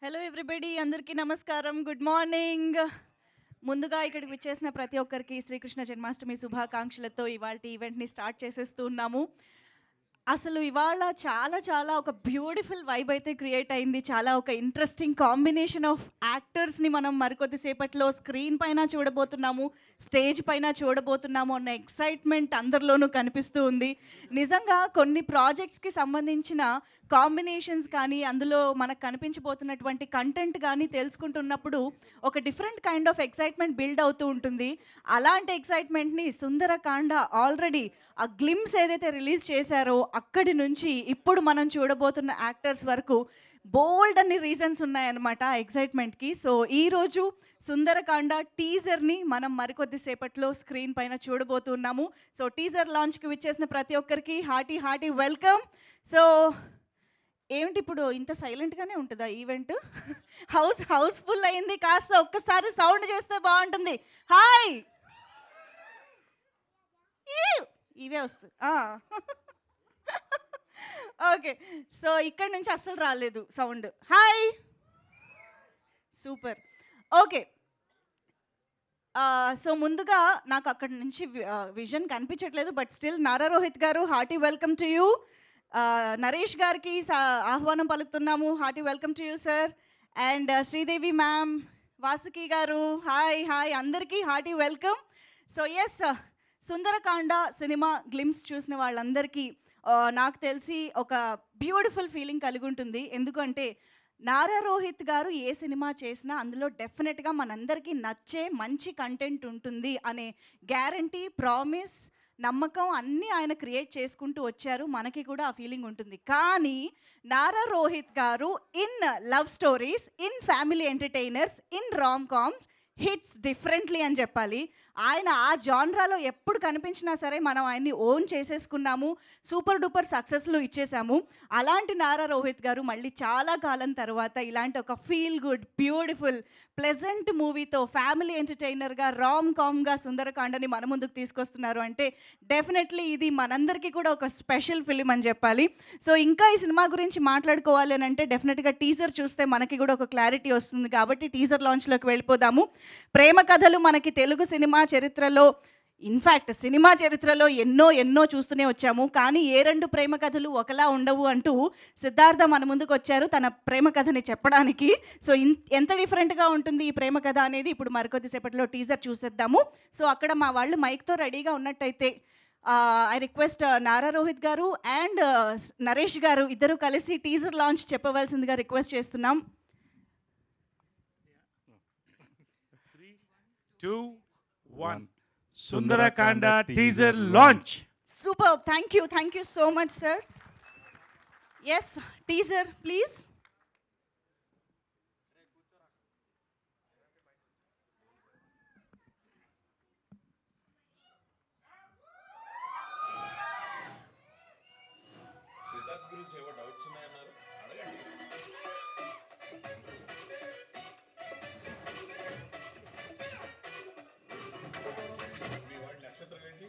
Hello everybody, అందరికీ నమస్కారం, good morning. ముందుగా ఇక్కడికి విచ్చేసిన ప్రతి ఒక్కరికి శ్రీకృష్ణ జన్మాష్టమి శుభాకాంక్షలతో ఇవాళ ఈవెంట్ని స్టార్ట్ చేసేస్తూ ఉన్నాము. అసలు ఇవాళ చాలా చాలా ఒక బ్యూటిఫుల్ వైబ్ అయితే క్రియేట్ అయింది. చాలా ఒక ఇంట్రెస్టింగ్ కాంబినేషన్ ఆఫ్ యాక్టర్స్ని మనం మరికొద్దిసేపట్లో స్క్రీన్ పైన చూడబోతున్నాము, స్టేజ్ పైన చూడబోతున్నాము అన్న ఎక్సైట్మెంట్ అందరిలోనూ కనిపిస్తూ ఉంది. నిజంగా కొన్ని ప్రాజెక్ట్స్కి సంబంధించిన కాంబినేషన్స్ కానీ, అందులో మనకు కనిపించబోతున్నటువంటి కంటెంట్ కానీ తెలుసుకుంటున్నప్పుడు ఒక different kind of excitement build అవుతూ ఉంటుంది. అలాంటి ఎక్సైట్మెంట్ని సుందరకాండ ఆల్రెడీ ఆ గ్లిమ్స్ ఏదైతే రిలీజ్ చేశారో అక్కడి నుంచి ఇప్పుడు మనం చూడబోతున్న యాక్టర్స్ వరకు బోల్డ్ అన్ని రీజన్స్ ఉన్నాయన్నమాట ఆ ఎక్సైట్మెంట్కి. సో ఈరోజు సుందరకాండ టీజర్ని మనం మరికొద్దిసేపట్లో స్క్రీన్ పైన చూడబోతున్నాము. సో టీజర్ లాంచ్కి విచ్చేసిన ప్రతి ఒక్కరికి హార్టీ వెల్కమ్. సో ఏమిటి ఇప్పుడు ఇంత సైలెంట్గానే ఉంటుందా ఈవెంట్? హౌస్ఫుల్ అయింది. కాస్త ఒక్కసారి సౌండ్ చేస్తే బాగుంటుంది. హాయ్, ఇవే వస్తుంది. ఓకే, సో ఇక్కడ నుంచి అస్సలు రాలేదు sound. Hi, super. Okay, so ముందుగా నాకు అక్కడ నుంచి విజన్ కనిపించట్లేదు, but still Nara Rohit garu hearty welcome to you. Naresh గారికి ఆహ్వానం పలుకుతున్నాము. Hearty welcome to you sir. And Sridevi ma'am, Vasuki garu, hi అందరికీ hearty welcome. So yes, Sundarakanda cinema glimpse చూసిన వాళ్ళందరికీ నాకు తెలిసి ఒక బ్యూటిఫుల్ ఫీలింగ్ కలిగి ఉంటుంది. ఎందుకంటే నారా రోహిత్ గారు ఏ సినిమా చేసినా అందులో డెఫినెట్గా మనందరికీ నచ్చే మంచి కంటెంట్ ఉంటుంది అనే గ్యారంటీ, ప్రామిస్, నమ్మకం అన్నీ ఆయన క్రియేట్ చేసుకుంటూ వచ్చారు. మనకి కూడా ఆ ఫీలింగ్ ఉంటుంది. కానీ నారా రోహిత్ గారు in love stories, in family entertainers, in Ram comms hits differently అని చెప్పాలి. ఆయన ఆ జాన్రాలో ఎప్పుడు కనిపించినా సరే మనం ఆయన్ని ఓన్ చేసేసుకున్నాము, సూపర్ డూపర్ సక్సెస్లు ఇచ్చేసాము. అలాంటి నారా రోహిత్ గారు మళ్ళీ చాలా కాలం తర్వాత ఇలాంటి ఒక ఫీల్ గుడ్, బ్యూటిఫుల్, ప్లెజెంట్ మూవీతో ఫ్యామిలీ ఎంటర్టైనర్గా, రామ్ కామ్గా సుందరకాండని మన ముందుకు తీసుకొస్తున్నారు అంటే డెఫినెట్లీ ఇది మనందరికీ కూడా ఒక స్పెషల్ ఫిలిం అని చెప్పాలి. సో ఇంకా ఈ సినిమా గురించి మాట్లాడుకోవాలి అని అంటే డెఫినెట్గా టీజర్ చూస్తే మనకి కూడా ఒక క్లారిటీ వస్తుంది. కాబట్టి టీజర్ లాంచ్లోకి వెళ్ళిపోదాము. ప్రేమ కథలు మనకి తెలుగు సినిమా చరిత్రలో, ఇన్ఫ్యాక్ట్ సినిమా చరిత్రలో ఎన్నో చూస్తూనే వచ్చాము. కానీ ఏ రెండు ప్రేమ కథలు ఒకలా ఉండవు అంటూ సిద్ధార్థ మన ముందుకు వచ్చారు తన ప్రేమ కథని చెప్పడానికి. సో ఎంత డిఫరెంట్గా ఉంటుంది ఈ ప్రేమ కథ అనేది ఇప్పుడు మరికొద్దిసేపట్లో టీజర్ చూసేద్దాము. సో అక్కడ మా వాళ్ళు మైక్తో రెడీగా ఉన్నట్టయితే ఐ రిక్వెస్ట్ నారా రోహిత్ గారు అండ్ నరేష్ గారు ఇద్దరు కలిసి టీజర్ లాంచ్ చెప్పవలసిందిగా రిక్వెస్ట్ చేస్తున్నాం. 3, 2, 1. Sundarakanda teaser launch. Super, thank you so much sir. Yes, teaser please. Siddharth గురించి ఏవో డౌట్స్ ఉన్నాయన్నారు, అడగండి. మీ వాడి నక్షత్రం ఏంటి?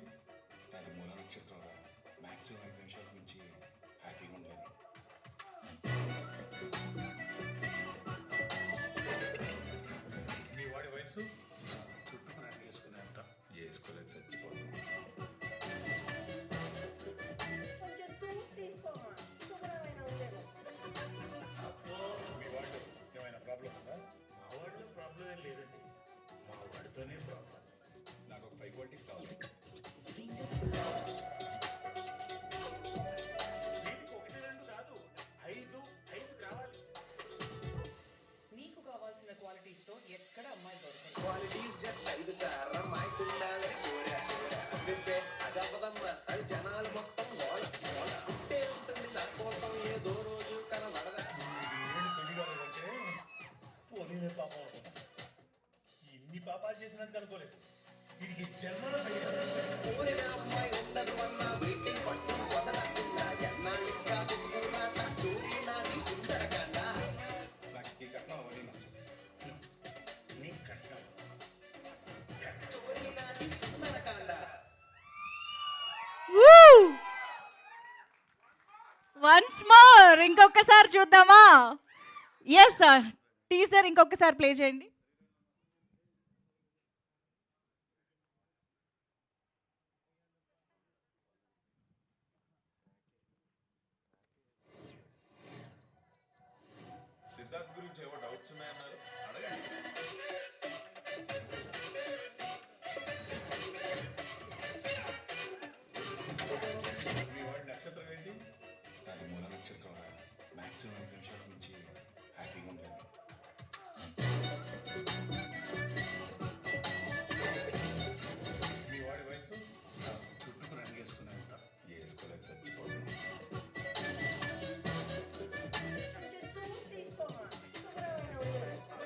అది మూల నక్షత్రం. మ్యాక్సిమం 5 నిమిషాల నుంచి హ్యాపీగా ఉండలేదు. మీ వాడి వయసు? చుట్టూ వేసుకునేంత వేసుకోలేక చచ్చిపోతాం. కొంచెం చూసి తీసుకోమా, షుగర్ ఏమైనా ఉందేమో. మీ వాడిలో ఏమైనా ప్రాబ్లం ఉందా? మా వాడిలో ప్రాబ్లం ఏం లేదండి, మా వాడితోనే ప్రాబ్లం. నాకు ఒక 5 క్వాలిటీస్ కావాలి. వీటికి 1, 2 కాదు, 5 కావాలి. నీకు కావాల్సిన క్వాలిటీస్తో ఎక్కడ అమ్మాయి దొరకదు. క్వాలిటీస్ జస్ట్ 5 సార్ అమ్మాయి ఉండాలని కోరా అదవ్వదమ్మ అది జనాలు మొత్తం ఉంటే ఉంటుంది. నా కోసం ఏదో రోజు కనబడదా. ఏడు పెళ్లి కాలేదంటే పోనీలే పాపం అనుకున్నా. ఇన్ని పాపాలు చేసినందుకు అనుకోలేదు. వీడికి జన్మలో కోరిన అమ్మాయి ఉండదు అన్న వెయిటింగ్ పట్టు వదలకుండా ఎన్నాళ్ళిగా ముందున్నా నా స్టోరీ నాది సుందరకాండ. నాకు ఈ కట్నం అవన్నీ నచ్చదు. నీ కట్నం స్టోరీ నాది సుందరకాండ. వన్స్ మోర్ ఇంకొకసారి చూద్దామా? ఎస్, టీజర్ ఇంకొకసారి ప్లే చేయండి. సిద్ధార్థ్ గురించి ఏవో డౌట్స్ ఉన్నాయన్నారు అడగండి. మీ వాడి నక్షత్రం ఏంటి? అది మూల నక్షత్రం. మ్యాక్సిమం 5 నిమిషాల నుంచి హ్యాపీగా ఉంటుంది. మీ వాడి వయసు? చుట్టూ రంగేసుకున్నంత. వేసుకోలేక చచ్చిపోతుంది. కొంచెం చూసి తీసుకోమా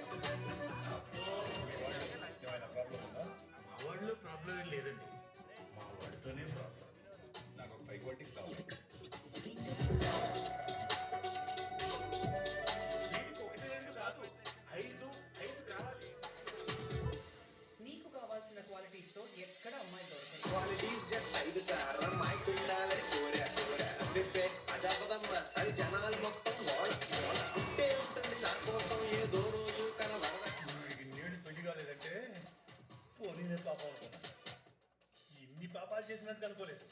షుగర్ ఏమైనా ఉందా? ఏమైనా ప్రాబ్లం ఉందా? మా వాళ్ళు ప్రాబ్లం ఏం లేదండి, మా వాడితోనే ప్రాబ్లం. నాకు ఒక 5 క్వాలిటీస్ కావాలి. వీడికి ఒకటి రెండు కాదు, ఐదు కావాలి. నీకు కావాల్సిన క్వాలిటీస్తో ఎక్కడ అమ్మాయి దొరకదు. క్వాలిటీస్ జస్ట్ 5 సార్ అమ్మాయికుండాలని కోరా అబ్బిబ్బే అదవ్వదమ్మా అని జనాలు మొత్తం గోల గోల ఉంటే ఉంటుంది నా కోసం ఏదో రోజు కనబడదా. వీడికి నేడు పెళ్లి కాలేదంటే పోనీలే పాపం అనుకున్నా. ఇన్ని పాపాలు చేసినందుకు అనుకోలేదు.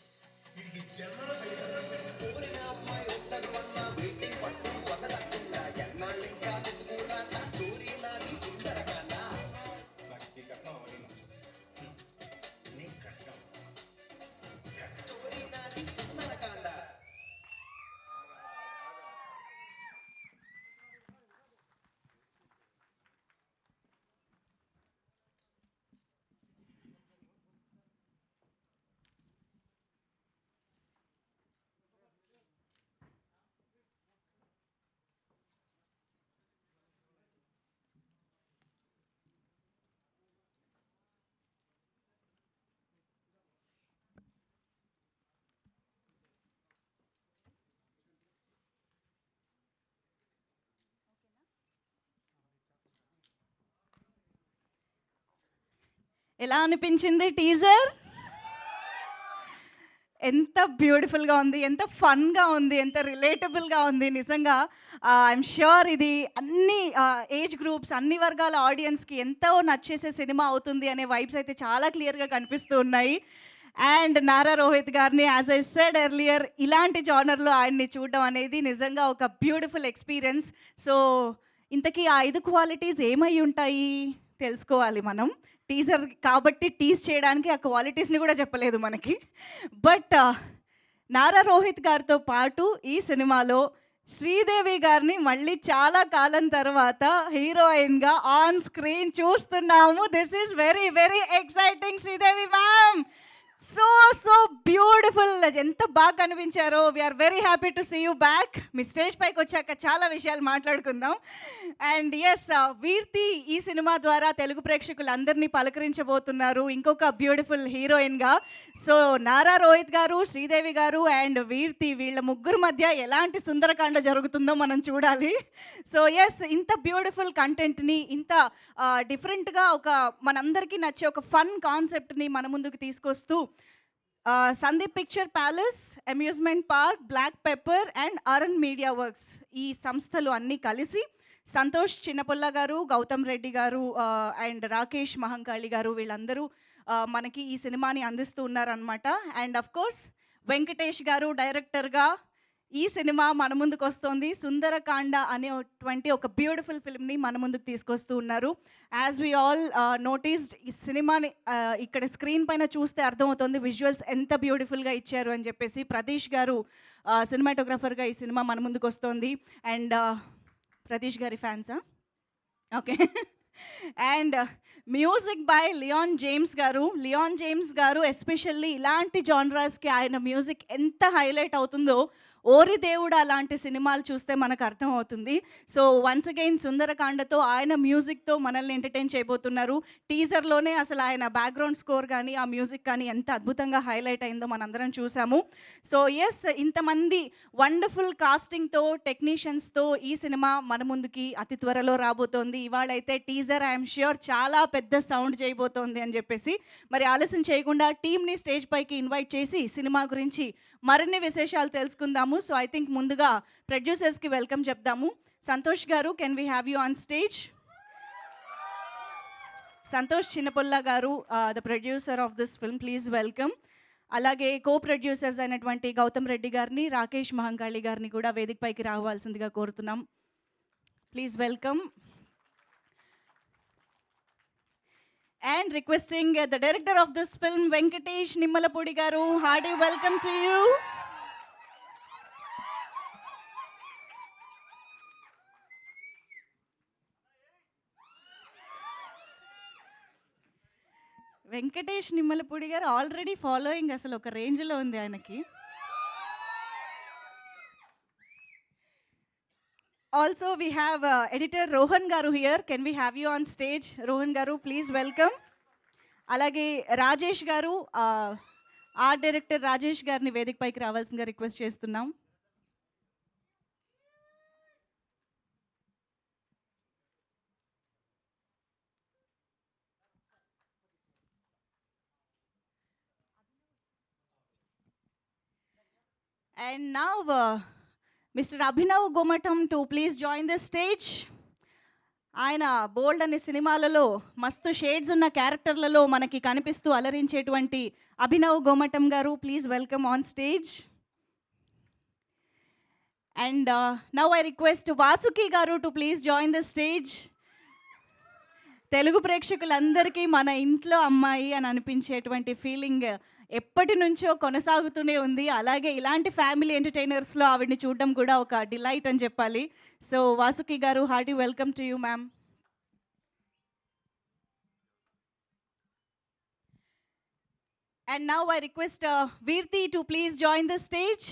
వీడికి జన్మలో పెళ్లి కాలేదు. కోరిన అమ్మాయి ఉండదు అన్న వెయిటింగ్ పట్టు వదలకుండా ఎన్నాళ్ళు ఇంకా వెతుకురా నా స్టోరీ నాది సుందరకాండ. నాకు ఈ కట్నం అవన్నీ నచ్చదు. నీ కట్నం స్టోరీ నాది సుందరకాండ. ఎలా అనిపించింది టీజర్? ఎంత బ్యూటిఫుల్గా ఉంది, ఎంత ఫన్గా ఉంది, ఎంత రిలేటబుల్గా ఉంది. నిజంగా ఐఎమ్ ష్యూర్ ఇది అన్ని ఏజ్ గ్రూప్స్, అన్ని వర్గాల ఆడియన్స్కి ఎంతో నచ్చేసే సినిమా అవుతుంది అనే వైబ్స్ అయితే చాలా క్లియర్గా కనిపిస్తూ ఉన్నాయి. అండ్ నారా రోహిత్ గారిని యాజ్ ఐ సెడ్ ఎర్లియర్ ఇలాంటి జానర్లో ఆయన్ని చూడడం అనేది నిజంగా ఒక బ్యూటిఫుల్ ఎక్స్పీరియన్స్. సో ఇంతకీ ఆ 5 క్వాలిటీస్ ఏమై ఉంటాయి తెలుసుకోవాలి మనం. టీజర్ కాబట్టి టీజ్ చేయడానికి ఆ క్వాలిటీస్ని కూడా చెప్పలేదు మనకి. బట్ నారా రోహిత్ గారితో పాటు ఈ సినిమాలో శ్రీదేవి గారిని మళ్ళీ చాలా కాలం తర్వాత హీరోయిన్గా ఆన్ స్క్రీన్ చూస్తున్నాము. This is very very exciting. Sridevi ma'am, so beautiful. ఎంత బాగా కనిపించారో. We're very happy to see you back. మీ స్టేజ్ పైకి వచ్చాక చాలా విషయాలు మాట్లాడుకుందాం. అండ్ ఎస్, వీర్తి ఈ సినిమా ద్వారా తెలుగు ప్రేక్షకులందరినీ పలకరించబోతున్నారు ఇంకొక బ్యూటిఫుల్ హీరోయిన్గా. సో నారా రోహిత్ గారు, శ్రీదేవి గారు అండ్ వీర్తి, వీళ్ళ ముగ్గురు మధ్య ఎలాంటి సుందరకాండ జరుగుతుందో మనం చూడాలి. సో ఎస్, ఇంత బ్యూటిఫుల్ కంటెంట్ని, ఇంత డిఫరెంట్గా ఒక మనందరికీ నచ్చే ఒక ఫన్ కాన్సెప్ట్ని మన ముందుకు తీసుకొస్తూ Sandeep picture palace, amusement park, black pepper and Arun media works, ఈ సంస్థలు అన్నీ కలిసి సంతోష్ చిన్నపుల్ల గారు, గౌతమ్ రెడ్డి గారు అండ్ రాకేష్ మహంకాళి గారు వీళ్ళందరూ మనకి ఈ సినిమాని అందిస్తూ ఉన్నారనమాట. అండ్ అఫ్ కోర్స్ వెంకటేష్ గారు డైరెక్టర్గా ఈ సినిమా మన ముందుకు వస్తుంది. సుందరకాండ అనేటువంటి ఒక బ్యూటిఫుల్ ఫిల్మ్ని మన ముందుకు తీసుకొస్తూ ఉన్నారు. యాజ్ వీ ఆల్ నోటీస్డ్, ఈ సినిమాని ఇక్కడ స్క్రీన్ పైన చూస్తే అర్థమవుతుంది విజువల్స్ ఎంత బ్యూటిఫుల్గా ఇచ్చారు అని చెప్పేసి. ప్రతీష్ గారు సినిమాటోగ్రఫర్గా ఈ సినిమా మన ముందుకు వస్తుంది. అండ్ ప్రతీష్ గారి ఫ్యాన్సా? Okay. And music by Leon James garu especially ఇలాంటి జానరాస్కి ఆయన మ్యూజిక్ ఎంత హైలైట్ అవుతుందో ఓరి దేవుడా లాంటి సినిమాలు చూస్తే మనకు అర్థమవుతుంది. సో వన్స్ అగైన్ సుందరకాండతో ఆయన మ్యూజిక్తో మనల్ని ఎంటర్టైన్ చేయబోతున్నారు. టీజర్లోనే అసలు ఆయన బ్యాక్గ్రౌండ్ స్కోర్ కానీ ఆ మ్యూజిక్ కానీ ఎంత అద్భుతంగా హైలైట్ అయిందో మనందరం చూసాము. సో ఎస్, ఇంతమంది వండర్ఫుల్ కాస్టింగ్తో, టెక్నీషియన్స్తో ఈ సినిమా మన ముందుకి అతి త్వరలో రాబోతోంది. ఇవాళైతే టీజర్ ఐఎమ్ ష్యూర్ చాలా పెద్ద సౌండ్ చేయబోతోంది అని చెప్పేసి. మరి ఆలస్యం చేయకుండా టీమ్ని స్టేజ్ పైకి ఇన్వైట్ చేసి సినిమా గురించి మరిన్ని విశేషాలు తెలుసుకుందాము. సో ఐ థింక్ ముందుగా ప్రొడ్యూసర్స్కి వెల్కమ్ చెప్దాము. Santosh garu, can we have you on stage? Santosh Chinnapulla garu, the producer of this film, please welcome. అలాగే కో ప్రొడ్యూసర్స్ అయినటువంటి గౌతమ్ రెడ్డి గారిని, రాకేష్ మహంకాళి గారిని కూడా వేదికపైకి రావాల్సిందిగా కోరుతున్నాం. Please welcome. And requesting the director of this film, Venkatesh Nimmalapudi garu, hearty welcome to you. Venkatesh Nimmalapudi garu already following అసలు ఒక రేంజ్లో ఉంది ఆయనకి. Also we have editor Rohan garu here, can we have you on stage? Rohan garu, please welcome. అలాగే రాజేష్ గారు, art director Rajesh గారిని వేదికపైకి రావాల్సిందిగా రిక్వెస్ట్ చేస్తున్నాం. And now, Mr. Abhinav Gomatam to please join the stage. ఆయన బోల్డ్ అనే సినిమాలలో మస్తు షేడ్స్ ఉన్న క్యారెక్టర్లలో మనకి కనిపిస్తూ అలరించేటువంటి Abhinav Gomatam garu, please welcome on stage. And now I request Vasuki garu to please join the stage. Telugu ప్రేక్షకులందరికీ మన ఇంట్లో అమ్మాయి అని అనిపించేటువంటి ఫీలింగ్ ఎప్పటి నుంచో కొనసాగుతూనే ఉంది. అలాగే ఇలాంటి ఫ్యామిలీ ఎంటర్టైనర్స్లో ఆవిడని చూడడం కూడా ఒక డిలైట్ అని చెప్పాలి. సో వాసుకి గారు, hearty welcome to you ma'am. And now I request Veerti to please join the stage.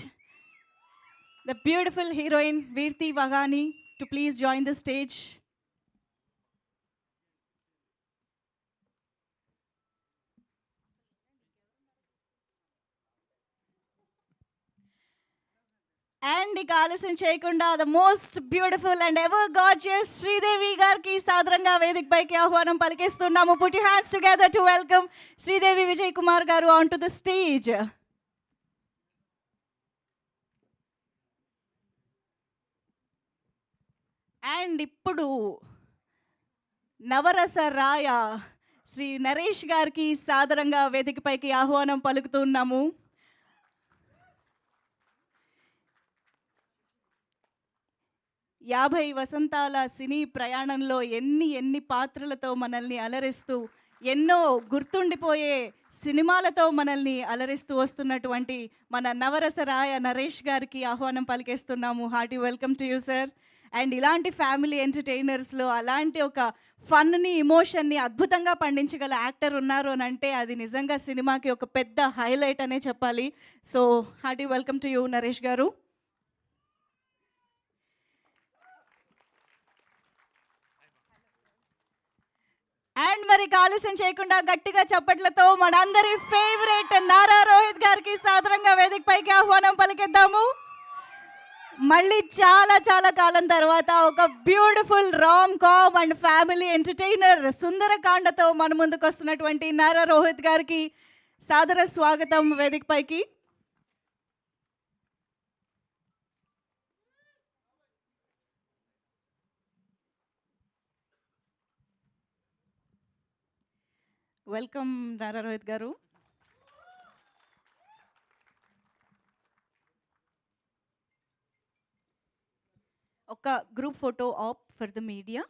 The beautiful heroine Veerti Vagani to please join the stage. And ఇక ఆలస్యం చేయకుండా the most beautiful and ever gorgeous Sridevi గారికి సాదరంగా వేదికపైకి ఆహ్వానం పలికిస్తున్నాము. Put your hands together to welcome Sridevi Vijay Kumar garu on to the stage. And ఇప్పుడు నవరస రాయ శ్రీ నరేష్ గారికి సాదరంగా వేదికపైకి ఆహ్వానం పలుకుతున్నాము. యాభై వసంతాల సినీ ప్రయాణంలో ఎన్ని పాత్రలతో మనల్ని అలరిస్తూ, ఎన్నో గుర్తుండిపోయే సినిమాలతో మనల్ని అలరిస్తూ వస్తున్నటువంటి మన నవరసరాయ నరేష్ గారికి ఆహ్వానం పలికేస్తున్నాము. Hearty welcome to you sir. And ఇలాంటి ఫ్యామిలీ ఎంటర్టైనర్స్లో అలాంటి ఒక ఫన్ని, ఇమోషన్ని అద్భుతంగా పండించగల యాక్టర్ ఉన్నారు అని అంటే అది నిజంగా సినిమాకి ఒక పెద్ద హైలైట్ అనే చెప్పాలి. So hearty welcome to you Naresh గారు. అండ్ మరి ఆలస్యం చేయకుండా గట్టిగా చప్పట్లతో మనందరి ఫేవరెట్ నారా రోహిత్ గారికి సాదరంగా వేదికపైకి ఆహ్వానం పలికిద్దాము. మళ్ళీ చాలా కాలం తర్వాత ఒక beautiful rom com and family entertainer సుందరకాండతో మన ముందుకు వస్తున్నటువంటి నారా రోహిత్ గారికి సాదర స్వాగతం వేదికపైకి. వెల్కమ్ నారా రోహిత్ గారు. ఒక group photo op for the media.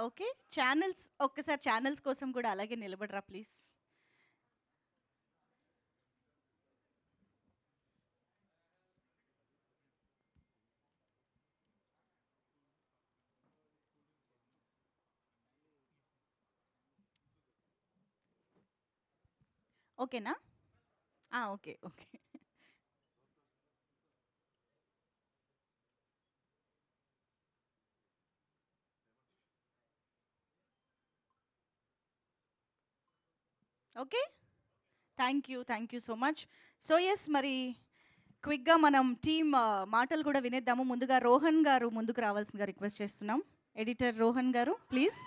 Okay, channels ఒక్కసారి ఛానల్స్ కోసం కూడా అలాగే నిలబడరా ప్లీజ్. ఓకేనా? Okay okay. Okay, thank you so much. So yes, మరి క్విక్గా మనం టీమ్ మాటలు కూడా వినేద్దాము. ముందుగా రోహన్ గారు ముందుకు రావాల్సిందిగా రిక్వెస్ట్ చేస్తున్నాం. Editor Rohan garu please.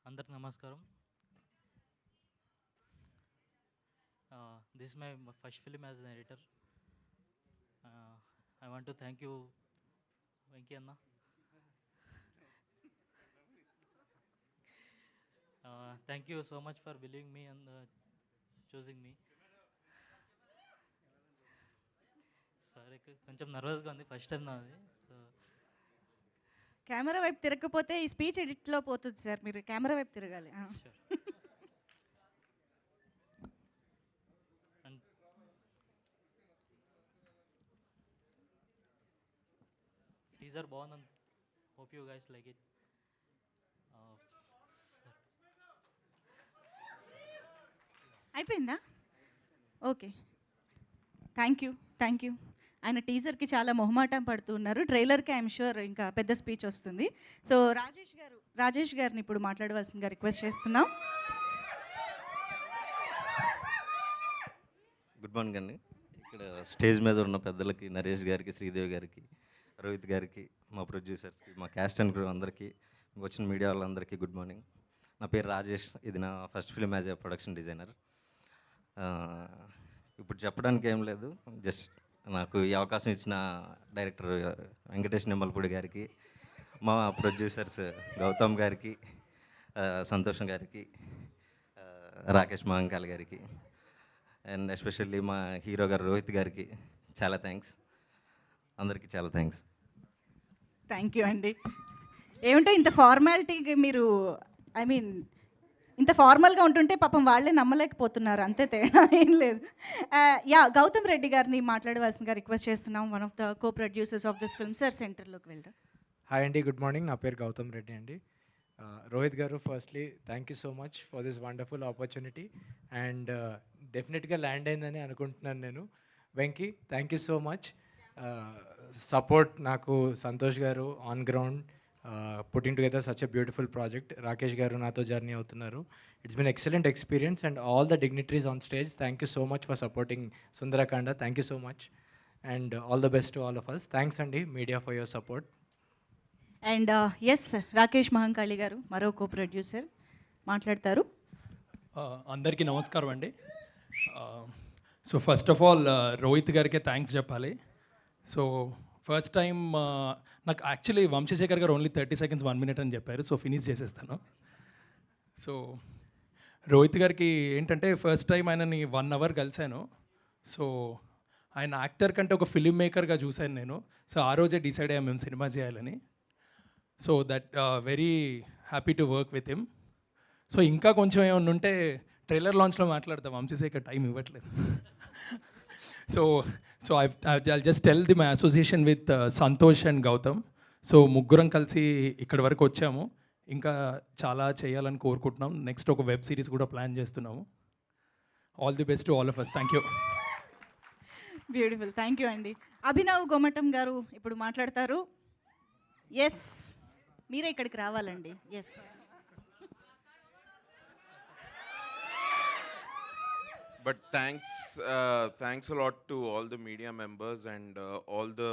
అందరికి నమస్కారం. This my first film as an editor. I want to thank you Venky అన్న. Thank you so much for believing me and choosing me. సరే, కొంచెం నర్వస్గా ఉంది, ఫస్ట్ టైం నాది. కెమెరా వైపు తిరగకపోతే ఈ స్పీచ్ ఎడిట్లో పోతుంది సార్, మీరు కెమెరా వైపు తిరగాలి. అండ్ టీజర్ బాగుంది. Hope you guys like it. అయిపోయిందా? Okay, thank you. ఆయన టీజర్కి చాలా మొహమాటం పడుతున్నారు. ట్రైలర్కి ఐఎమ్ షూర్ ఇంకా పెద్ద స్పీచ్ వస్తుంది. సో రాజేష్ గారిని ఇప్పుడు మాట్లాడవలసిందిగా రిక్వెస్ట్ చేస్తున్నాం. గుడ్ మార్నింగ్ అండి. ఇక్కడ స్టేజ్ మీద ఉన్న పెద్దలకి, నరేష్ గారికి, శ్రీదేవి గారికి, రోహిత్ గారికి, మా ప్రొడ్యూసర్స్కి, మా క్యాస్ట్ అండ్ క్రూ అందరికీ, వచ్చిన మీడియా వాళ్ళందరికీ గుడ్ మార్నింగ్. నా పేరు రాజేష్. ఇది నా first film as a production designer. ఇప్పుడు చెప్పడానికి ఏం లేదు, జస్ట్ నాకు ఈ అవకాశం ఇచ్చిన డైరెక్టర్ వెంకటేష్ నిమ్మలపూడి గారికి, మా ప్రొడ్యూసర్స్ గౌతమ్ గారికి, సంతోషం గారికి, రాకేష్ మహంకాల్ గారికి, అండ్ ఎస్పెషల్లీ మా హీరో గారు రోహిత్ గారికి చాలా థ్యాంక్స్. అందరికీ చాలా థ్యాంక్స్. థ్యాంక్ యూ అండి. ఏమిటో ఇంత ఫార్మాలిటీకి మీరు, ఐ మీన్ ఇంత ఫార్మల్గా ఉంటుంటే పాపం వాళ్ళే నమ్మలేకపోతున్నారు, అంతే తేడా ఏం లేదు. గౌతమ్ రెడ్డి గారిని మాట్లాడవలసిందిగా రిక్వెస్ట్ చేస్తున్నాం. One of the co producers of this film. Sir సెంటర్లోకి వెళ్ళరా. హాయ్ అండి, గుడ్ మార్నింగ్. నా పేరు గౌతమ్ రెడ్డి అండి. రోహిత్ గారు, firstly thank you so much for this wonderful opportunity. And డెఫినెట్గా ల్యాండ్ అయిందని అనుకుంటున్నాను నేను. Venky, thank you so much. Support నాకు సంతోష్ గారు on ground, putting together such a beautiful project. Rakesh గారు నాతో జర్నీ అవుతున్నారు. It's been excellent experience and all the dignitaries on stage, thank you so much for supporting Sundarakanda. Thank you so much and all the best to all of us. Thanks అండి media for your support. And yes, Rakesh Mahankali గారు మరో co producer మాట్లాడతారు. అందరికీ నమస్కారం అండి. So first of all Rohit గారికే thanks చెప్పాలి. So first time నాకు యాక్చువల్లీ వంశీశేఖర్ గారు ఓన్లీ 30 seconds 1 minute అని చెప్పారు, సో ఫినిష్ చేసేస్తాను. సో రోహిత్ గారికి ఏంటంటే ఫస్ట్ టైం ఆయనని 1 hour కలిశాను. సో ఆయన యాక్టర్ కంటే ఒక ఫిలిం మేకర్గా చూశాను నేను. సో ఆ రోజే డిసైడ్ అయ్యాం మేము సినిమా చేయాలని. So that very happy to work with him. So ఇంకా కొంచెం ఏమన్నా ఉంటే ట్రైలర్ లాంచ్లో మాట్లాడతాం, వంశీశేఖర్ టైం ఇవ్వట్లేదు. So I'll just tell my association with Santosh and Gautam. So ముగ్గురం కలిసి ఇక్కడి వరకు వచ్చాము, ఇంకా చాలా చేయాలని కోరుకుంటున్నాం. నెక్స్ట్ ఒక వెబ్ సిరీస్ కూడా ప్లాన్ చేస్తున్నాము. All the best to all of us. Thank you. Beautiful, thank you అండి. అభినవ్ గోమటం గారు ఇప్పుడు మాట్లాడతారు. ఎస్, మీరే ఇక్కడికి రావాలండి. Yes. But thanks a lot to all the media members and all the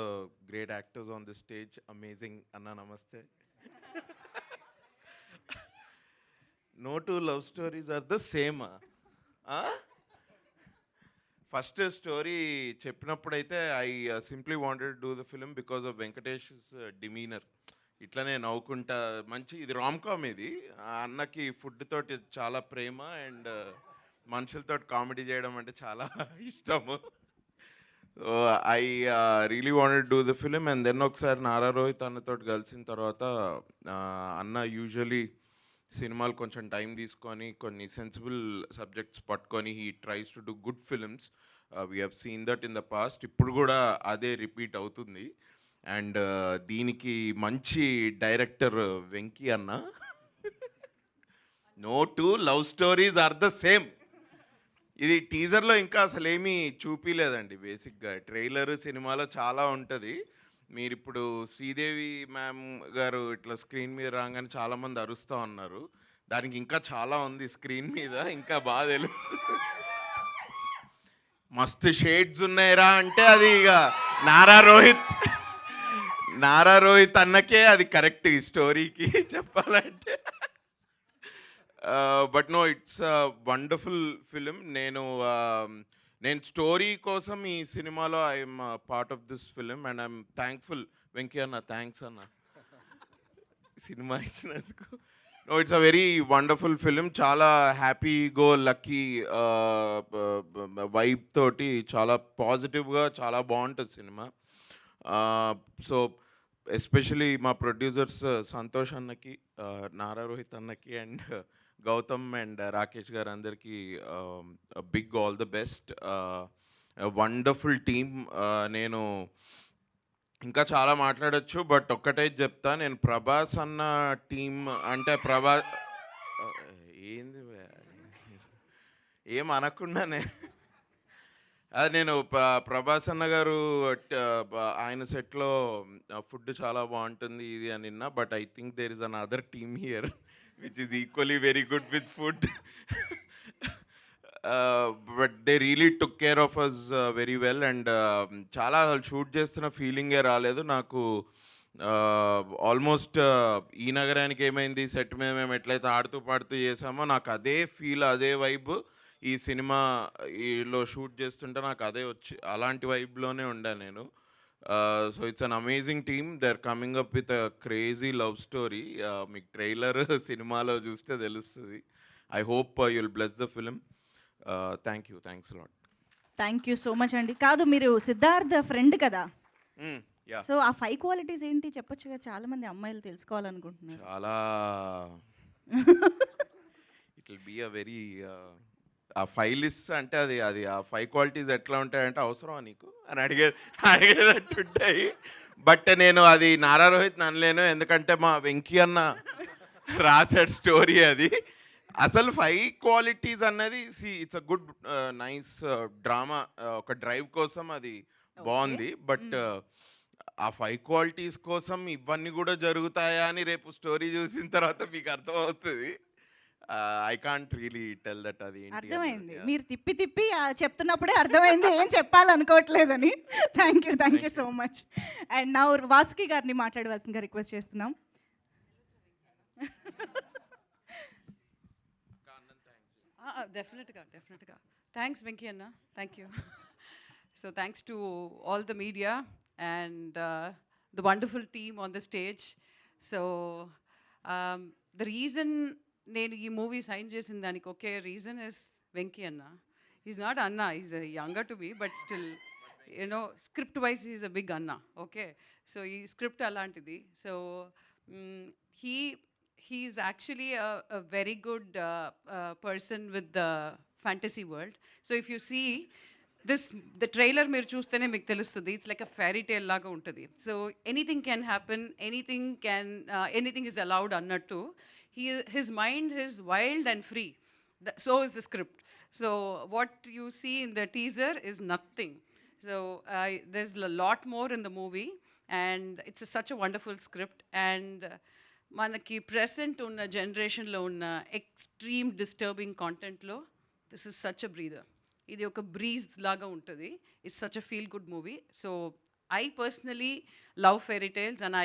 great actors on the stage. Amazing. Anna, namaste. No two love stories are the same. First story చెప్పినప్పుడైతే I simply wanted to do the film because of Venkatesh's demeanor. ఇట్లనే నవ్వుకుంటా మంచి, ఇది rom com, ఇది అన్నకి food తోటి చాలా ప్రేమ and మనుషులతో comedy చేయడం అంటే చాలా ఇష్టము. So I really wanted do the film. And then ఒకసారి నారా రోహిత్ అన్నతో కలిసిన తర్వాత అన్న యూజువలీ సినిమాలు కొంచెం టైం తీసుకొని కొన్ని సెన్సిబుల్ సబ్జెక్ట్స్ పట్టుకొని he tries to do good films. We have seen that in the past. ఇప్పుడు కూడా అదే రిపీట్ అవుతుంది. అండ్ దీనికి మంచి డైరెక్టర్ వెంకీ అన్న. No two love stories are the same. ఇది టీజర్లో ఇంకా అసలు ఏమీ చూపించలేదండి. బేసిక్గా ట్రైలర్ సినిమాలో చాలా ఉంటుంది. మీరు ఇప్పుడు శ్రీదేవి మ్యామ్ గారు ఇట్లా స్క్రీన్ మీద రాగానే చాలామంది అరుస్తూ ఉన్నారు. దానికి ఇంకా చాలా ఉంది స్క్రీన్ మీద, ఇంకా బాగా తెలుస్తుంది. మస్తు షేడ్స్ ఉన్నాయిరా అంటే అది ఇక నారా రోహిత్ అన్నకే అది కరెక్ట్ ఈ స్టోరీకి చెప్పాలంటే. But no, it's wonderful film. నేను స్టోరీ కోసం ఈ సినిమాలో I'm part of this film and I'm thankful. Venky అన్న, థ్యాంక్స్ అన్న సినిమా ఇచ్చినందుకు. No, it's a very wonderful film. చాలా హ్యాపీ గో లక్కీ వైబ్ తోటి చాలా పాజిటివ్గా చాలా బాగుంటుంది సినిమా. సో ఎస్పెషలీ మా ప్రొడ్యూసర్స్ సంతోష్ అన్నకి, నారా రోహిత్ అన్నకి అండ్ గౌతమ్ అండ్ రాకేష్ గారు అందరికీ big all the best. Wonderful team. నేను ఇంకా చాలా మాట్లాడచ్చు, బట్ ఒక్కటే చెప్తా. నేను ప్రభాస్ అన్న టీం అంటే ఏంది ఏం అనకుండానే అది నేను ప్రభాస్ అన్న గారు ఆయన సెట్లో ఫుడ్ చాలా బాగుంటుంది ఇది అని విన్నా. But I think there is another team here which is equally very good with food. But they really took care of us very well. And చాలా షూట్ చేస్తున్న ఫీలింగే రాలేదు నాకు. ఆల్మోస్ట్ ఈ నగరానికి ఏమైంది సెట్ మీద మేము ఎట్లయితే ఆడుతూ పాడుతూ చేసామో నాకు అదే ఫీల్, అదే వైబ్ ఈ సినిమాలో షూట్ చేస్తుంటే నాకు అదే అలాంటి వైబ్లోనే ఉండాను నేను. So it's an amazing team. They are coming up with a crazy love story. మీకు ట్రైలర్ సినిమాలో చూస్తే తెలుస్తుంది. I hope you will bless the film. Thanks lot. Thank you so much అండి. కాదు, మీరు సిద్ధార్థ్ ఫ్రెండ్ కదా, సో ఆ 5 క్వాలిటీస్ ఏంటి చెప్పొచ్చుగా, చాలా మంది అమ్మాయిలు తెలుసుకోవాలనుకుంటున్నారు. చాలా it will be a very ah 5 list అంటే అది ఆ 5 క్వాలిటీస్ ఎట్లా ఉంటాయంటే అవసరమా నీకు అని అడిగేటట్టుంటాయి. బట్ నేను అది నారా రోహిత్ అనలేను, ఎందుకంటే మా వెంకీ అన్న రాసాడు స్టోరీ అది. అసలు 5 క్వాలిటీస్ అన్నది it's a good nice drama. ఒక డ్రైవ్ కోసం అది బాగుంది. బట్ ఆ 5 క్వాలిటీస్ కోసం ఇవన్నీ కూడా జరుగుతాయా అని రేపు స్టోరీ చూసిన తర్వాత మీకు అర్థమవుతుంది. I can't really tell that. అది అర్థమైంది, మీరు తిప్పి చెప్తున్నప్పుడే అర్థమైంది ఏం చెప్పాలనుకోవట్లేదని. Thank you so much. And నా వాసుకి గారిని మాట్లాడవలసిందిగా రిక్వెస్ట్ చేస్తున్నాం. డెఫినెట్గా థ్యాంక్స్ వెంకీ అన్న, thank you. So thanks to all the media and the wonderful team on the stage. So the reason నేను ఈ మూవీ సైన్ చేసిన దానికి ఒకే రీజన్ ఇస్ వెంకీ అన్న. ఈజ్ నాట్ అన్న, is younger to me, but still you know script wise is a big అన్న. Okay, so ఈ script అలాంటిది. So he's actually a very good person with the fantasy world. So if you see the trailer మీరు చూస్తేనే మీకు తెలుస్తుంది, it's like a fairy tale లాగా ఉంటుంది. So anything can happen, anything is allowed అన్నట్టు. His mind is wild and free. So is the script. So what you see in the teaser is nothing. So there's a lot more in the movie, and it's such a wonderful script. And మనకి present ఉన్న జనరేషన్లో ఉన్న extreme disturbing కాంటెంట్లో this is such a breather. ఇది ఒక breeze లాగా ఉంటుంది. It's such a feel good movie. So I personally love fairy tales and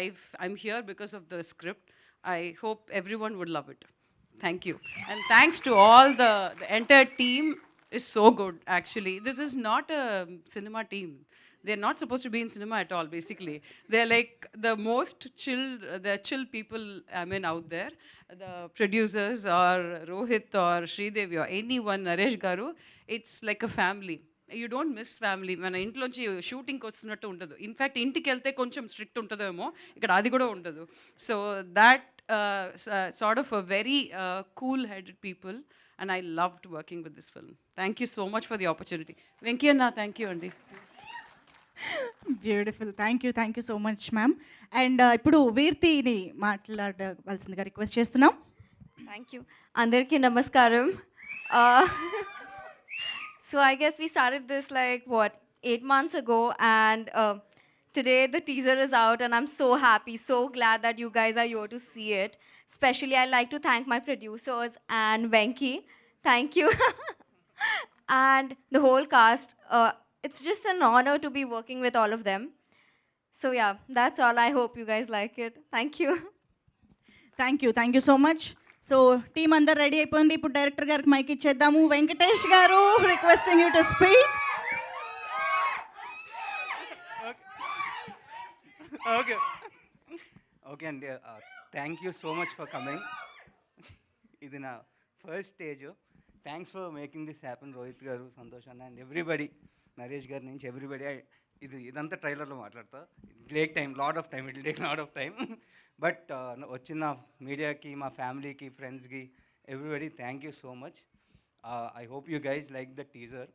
I'm here because of the script. I hope everyone would love it. Thank you. And thanks to all the entire team is so good actually. This is not a cinema team. they're not supposed to be in cinema at all, basically. They're like the most chill, the chill people, I mean, out there. The producers or Rohit or Sridevi or anyone, Naresh Garu, it's like a family. You don't miss family. మన ఇంట్లోంచి షూటింగ్కి వస్తున్నట్టు ఉండదు. In fact ఇంటికి వెళ్తే కొంచెం strict ఉంటుందేమో, ఇక్కడ అది కూడా ఉండదు. So that sort of a very cool headed people and I loved working with this film. Thank you so much for the opportunity. Venky అన్న, థ్యాంక్ యూ అండి. Beautiful. Thank you so much ma'am. And ఇప్పుడు వీర్తిని మాట్లాడవలసిందిగా request చేస్తున్నాం. Thank you. అందరికీ నమస్కారం. So I guess we started this like 8 months ago, and today the teaser is out and I'm so happy, so glad that you guys are here to see it. Especially I'd like to thank my producers and Venki. Thank you. And the whole cast. It's just an honor to be working with all of them. So yeah, that's all. I hope you guys like it. Thank you. Thank you so much. So team అందరు ready అయిపోయింది. ఇప్పుడు director గారికి mike ఇచ్చేద్దాము. Venkatesh garu, requesting you to speak. Okay అండి, thank you so much for coming. ఇది నా first stage. Thanks for making this happen Rohit garu, Santosh అన్న and everybody, Naresh గారి నుంచి ఎవ్రీబడి. ఇదంతా ట్రైలర్లో మాట్లాడతా. Take time, lot of time, it will take lot of time. But వచ్చిన మీడియాకి, మా ఫ్యామిలీకి, ఫ్రెండ్స్కి, everybody thank you so much. I hope you guys like the teaser.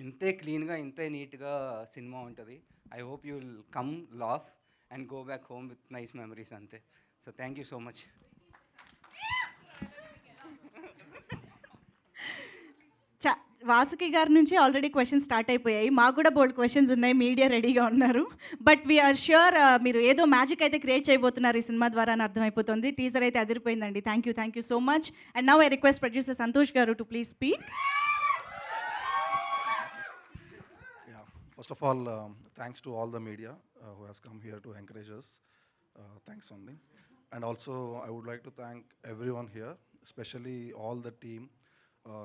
ఇంతే క్లీన్గా, ఇంతే నీట్గా సినిమా ఉంటుంది. I hope you will come laugh and go back home with nice memories అంతే. So thank you so much. Vasuki garu నుంచి already questions start అయిపోయాయి. మాకు కూడా బోల్డ్ క్వశ్చన్స్ ఉన్నాయి, మీడియా రెడీగా ఉన్నారు. బట్ వీఆర్ ష్యూర్ మీరు ఏదో మ్యాజిక్ అయితే క్రియేట్ చేయబోతున్నారు ఈ సినిమా ద్వారా అని అర్థమైపోతుంది. టీజర్ అయితే అదిరిపోయిందండి. Thank you so much. And now I request producer Santosh garu to please speak. First of all, thanks to all the media who has come here to encourage us. Thanks only. And also, I would like to thank everyone here, especially all the team,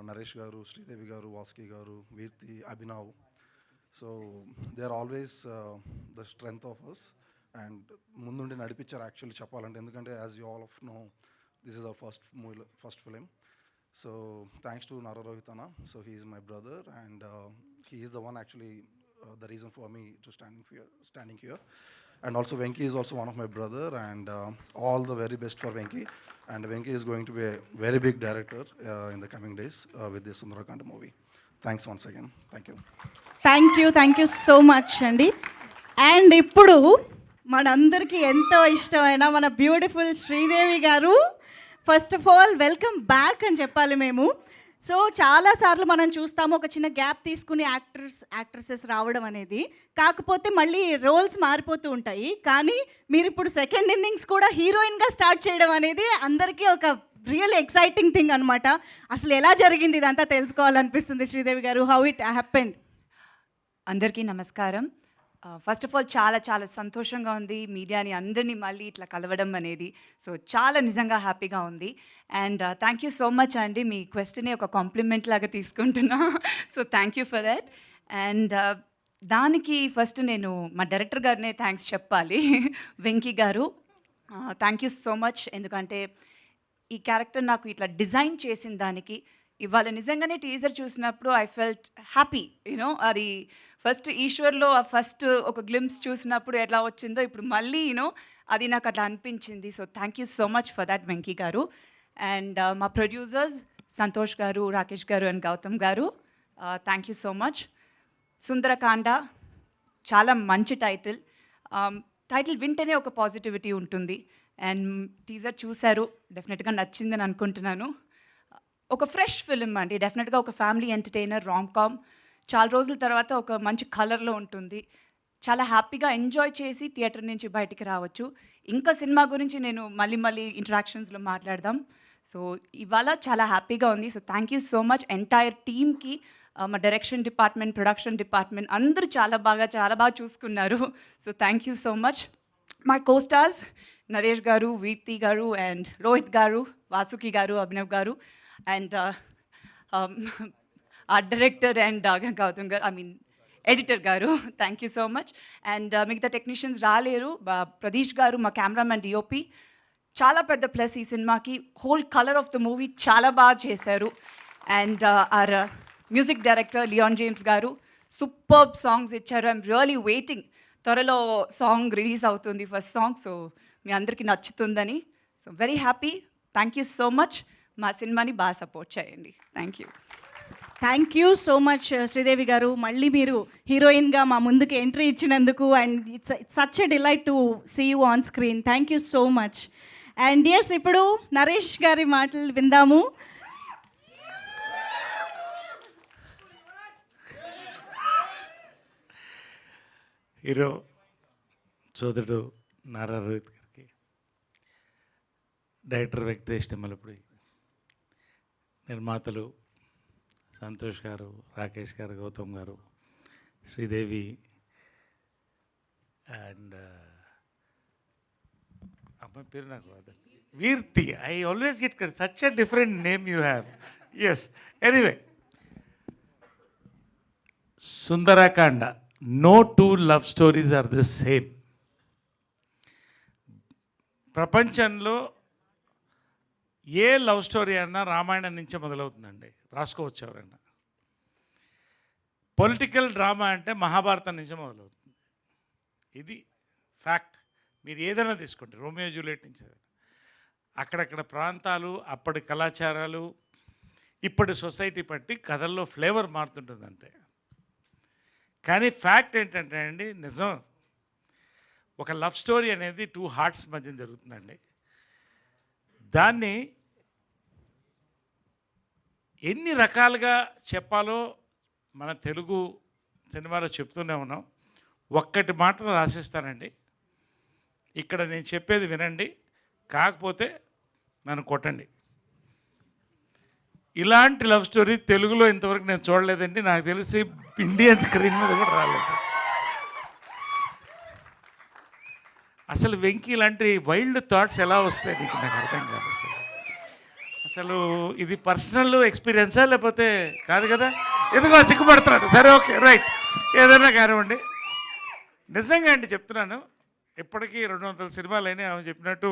Naresh Garu, Sridevi Garu, Vaski Garu, Virti, Abhinav. So, they are always the strength of us. And mundundi nadipichar actually cheppalante, endukante as you all of know, this is our first film. So, thanks to Nara Rohitana. So, he is my brother, and he is the one actually the reason for me to standing here. And also Venki is also one of my brother, and all the very best for Venki. And Venki is going to be a very big director in the coming days with this Sundarakanda movie. Thanks once again. Thank you. Thank you so much అండి. And ఇప్పుడు మనందరికీ ఎంతో ఇష్టమైన మన beautiful Sridevi గారు, first of all welcome back అని చెప్పాలి మేము. సో చాలాసార్లు మనం చూస్తాము ఒక చిన్న గ్యాప్ తీసుకుని యాక్ట్రెసెస్ రావడం అనేది. కాకపోతే మళ్ళీ రోల్స్ మారిపోతూ ఉంటాయి. కానీ మీరు ఇప్పుడు సెకండ్ ఇన్నింగ్స్ కూడా హీరోయిన్గా స్టార్ట్ చేయడం అనేది అందరికీ ఒక రియల్ ఎక్సైటింగ్ థింగ్ అనమాట. అసలు ఎలా జరిగింది ఇదంతా తెలుసుకోవాలనిపిస్తుంది శ్రీదేవి గారు. How it happened? అందరికీ నమస్కారం. ఫస్ట్ ఆఫ్ ఆల్ చాలా చాలా సంతోషంగా ఉంది మీడియాని అందరినీ మళ్ళీ ఇట్లా కలవడం అనేది. సో చాలా నిజంగా హ్యాపీగా ఉంది. And thank you so much అండి, మీ క్వశ్చన్ని ఒక కాంప్లిమెంట్ లాగా తీసుకుంటున్నా. So thank you for that. And దానికి ఫస్ట్ నేను మా డైరెక్టర్ గారినే థ్యాంక్స్ చెప్పాలి, వెంకీ గారు. Thank you so much. ఎందుకంటే ఈ క్యారెక్టర్ నాకు ఇట్లా డిజైన్ చేసిన దానికి ఇవాళ నిజంగానే టీజర్ చూసినప్పుడు ఐ ఫెల్ట్ హ్యాపీ. యూనో అది ఫస్ట్ ఈశ్వర్లో ఆ ఫస్ట్ ఒక గ్లిమ్స్ చూసినప్పుడు ఎలా వచ్చిందో ఇప్పుడు మళ్ళీ అది నాకు అట్లా అనిపించింది. So thank you so much for that Venky గారు. అండ్ మా ప్రొడ్యూసర్స్ సంతోష్ గారు, రాకేష్ గారు అండ్ గౌతమ్ గారు, thank you so much. Sundarakanda చాలా మంచి టైటిల్. టైటిల్ వింటేనే ఒక పాజిటివిటీ ఉంటుంది. అండ్ టీజర్ చూశారు, డెఫినెట్గా నచ్చిందని అనుకుంటున్నాను. ఒక ఫ్రెష్ ఫిలిం అండి, డెఫినెట్గా ఒక ఫ్యామిలీ ఎంటర్టైనర్, రామ్ కామ్. చాలా రోజుల తర్వాత ఒక మంచి కలర్లో ఉంటుంది. చాలా హ్యాపీగా ఎంజాయ్ చేసి థియేటర్ నుంచి బయటికి రావచ్చు. ఇంకా సినిమా గురించి నేను మళ్ళీ ఇంటరాక్షన్స్లో మాట్లాడదాం. సో ఇవాళ చాలా హ్యాపీగా ఉంది. So thank you so much entire టీమ్కి, మా డైరెక్షన్ డిపార్ట్మెంట్, ప్రొడక్షన్ డిపార్ట్మెంట్ అందరూ చాలా బాగా చూసుకున్నారు. So thank you so much. My co-stars Naresh గారు, వీర్తి గారు అండ్ రోహిత్ గారు, వాసుకి గారు, Abhinav garu and our director and Gautam garu, I mean editor garu thank you so much. And మిగతా టెక్నీషియన్స్ రాలేరు. ప్రదీష్ గారు మా కెమెరామెన్ డిఓపి చాలా పెద్ద ప్లస్ ఈ సినిమాకి. Whole colour of the movie చాలా బాగా చేశారు. And our music director Leon James గారు సూపర్బ్ సాంగ్స్ ఇచ్చారు. ఐఎమ్ రియలీ వెయిటింగ్, త్వరలో సాంగ్ రిలీజ్ అవుతుంది, ఫస్ట్ సాంగ్. సో మీ అందరికీ నచ్చుతుందని. So very happy. Thank you so much. మా సినిమాని బాగా సపోర్ట్ చేయండి. Thank you. Thank you so much Sridevi గారు, మళ్ళీ మీరు హీరోయిన్గా మా ముందుకు ఎంట్రీ ఇచ్చినందుకు. And it's such a delight to see you on screen. Thank you so much. And yes, ఇప్పుడు నరేష్ గారి మాటలు విందాము. హీరో సోదరుడు నారా రోహిత్ గారికి, డైరెక్టర్ వెంకటేష్ నిమ్మలపూడి, నిర్మాతలు సంతోష్ గారు, రాకేష్ గారు, గౌతమ్ గారు, శ్రీదేవి అండ్ అమ్మాయి పేరు నాకు Veerthi. I always get such a different name you have. Yes, anyway, Sundarakanda. No two love stories are the same. ప్రపంచంలో ఏ లవ్ స్టోరీ అన్నా రామాయణం నుంచే మొదలవుతుందండి, రాసుకోవచ్చు ఎవరైనా. పొలిటికల్ డ్రామా అంటే మహాభారతం నుంచే మొదలవుతుంది. ఇది ఫ్యాక్ట్. మీరు ఏదైనా తీసుకోండి, రోమియో జూలియట్ నుంచి అక్కడక్కడ ప్రాంతాలు, అప్పటి కళాచారాలు, ఇప్పటి సొసైటీ బట్టి కథల్లో ఫ్లేవర్ మారుతుంటుంది అంతే. కానీ ఫ్యాక్ట్ ఏంటంటే అండి, నిజం, ఒక లవ్ స్టోరీ అనేది టూ హార్ట్స్ మధ్య జరుగుతుందండి. దాన్ని ఎన్ని రకాలుగా చెప్పాలో మన తెలుగు సినిమాలో చెప్తూనే ఉన్నాం. ఒక్కటి మాత్రం రాసిస్తానండి, ఇక్కడ నేను చెప్పేది వినండి, కాకపోతే నన్ను కొట్టండి. ఇలాంటి లవ్ స్టోరీ తెలుగులో ఇంతవరకు నేను చూడలేదండి. నాకు తెలిసి ఇండియన్ స్క్రీన్ మీద కూడా రాలేదు. అసలు వెంకీ ఇలాంటి వైల్డ్ థాట్స్ ఎలా వస్తాయి నీకు, నాకు అర్థం కాదు. అసలు ఇది పర్సనల్ ఎక్స్పీరియన్సా లేకపోతే కాదు కదా? ఎందుకో సిగ్గుపడుతున్నాడు. సరే, ఓకే, రైట్, ఏదైనా కానివ్వండి. నిజంగా అండి చెప్తున్నాను, ఇప్పటికీ 200 సినిమాలు అయినాయి. ఆమె చెప్పినట్టు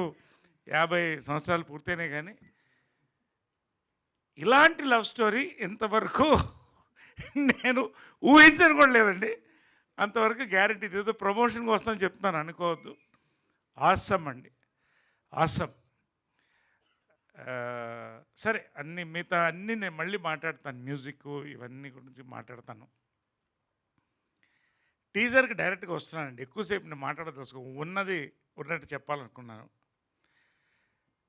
50 సంవత్సరాలు పూర్తయినాయి. కానీ ఇలాంటి లవ్ స్టోరీ ఇంతవరకు నేను ఊహించను కూడా లేదండి. అంతవరకు గ్యారంటీ. ఏదో ప్రమోషన్కి వస్తాను చెప్తున్నాను, అనుకోవద్దు. ఆసమ్ అండి, ఆసమ్. సరే, మిగతా అన్నీ నేను మళ్ళీ మాట్లాడతాను. మ్యూజిక్ ఇవన్నీ గురించి మాట్లాడతాను. టీజర్కి డైరెక్ట్గా వస్తున్నానండి. ఎక్కువసేపు నేను మాట్లాడదలుచుకో, ఉన్నది ఉన్నట్టు చెప్పాలనుకున్నాను.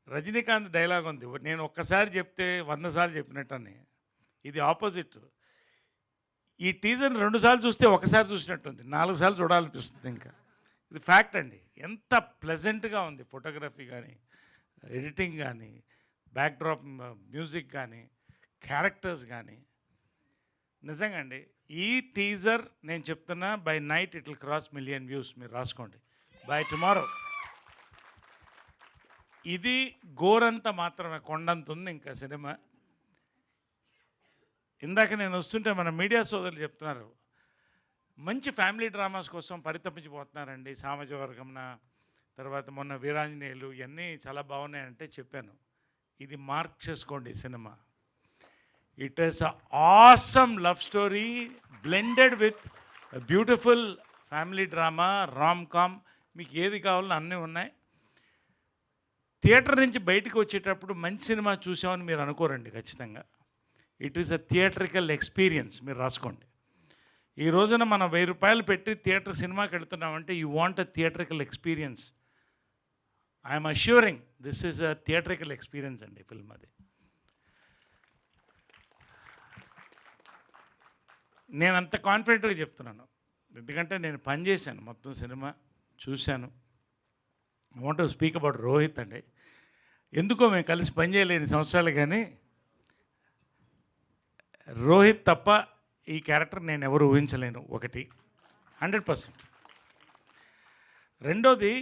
రజనీకాంత్ డైలాగ్ ఉంది, నేను ఒక్కసారి చెప్తే 100 సార్లు చెప్పినట్టని. ఇది ఆపోజిట్. ఈ టీజర్ని 2 సార్లు చూస్తే ఒకసారి చూసినట్టుంది, 4 సార్లు చూడాలనిపిస్తుంది. ఇంకా ఇది ఫ్యాక్ట్ అండి. ఎంత ప్లెజెంట్గా ఉంది ఫోటోగ్రఫీ కానీ, ఎడిటింగ్ కానీ, బ్యాక్డ్రాప్ మ్యూజిక్ కానీ, క్యారెక్టర్స్ కానీ. నిజంగా అండి, ఈ టీజర్ నేను చెప్తున్నా, by night it will cross 1 million views. మీరు రాసుకోండి, బై టుమారో. ఇది గోరంత మాత్రమే, కొండంత ఉంది ఇంకా సినిమా. ఇందాక నేను వస్తుంటే మన మీడియా సోదరులు చెప్తున్నారు, మంచి ఫ్యామిలీ డ్రామాస్ కోసం పరితపించిపోతున్నారండి. సామాజిక వర్గంన, తర్వాత మొన్న వీరాంజనేయులు, ఇవన్నీ చాలా బాగున్నాయంటే చెప్పాను. ఇది మార్క్ చేసుకోండి cinema. It is a awesome love story blended with beautiful family drama, rom com. మీకు ఏది కావాలో అన్నీ ఉన్నాయి. థియేటర్ నుంచి బయటకు వచ్చేటప్పుడు మంచి సినిమా చూసామని మీరు అనుకోరండి ఖచ్చితంగా. It is a theatrical experience. మీరు రాసుకోండి. ఈ రోజున మనం 1000 రూపాయలు పెట్టి థియేటర్ సినిమాకి వెళ్తున్నామంటే you want a theatrical experience. I'm assuring this is a theatrical experience అండి ఫిల్మ్ అది. నేను అంత కాన్ఫిడెంట్గా చెప్తున్నాను, ఎందుకంటే నేను పనిచేశాను, మొత్తం సినిమా చూశాను. I want to speak about Rohit అండి. ఎందుకో మేము కలిసి పనిచేయలేని సంవత్సరాలు, కానీ రోహిత్ తప్ప ఈ క్యారెక్టర్ నేను ఎవరు ఊహించలేను. ఒకటి 100%. రెండోది,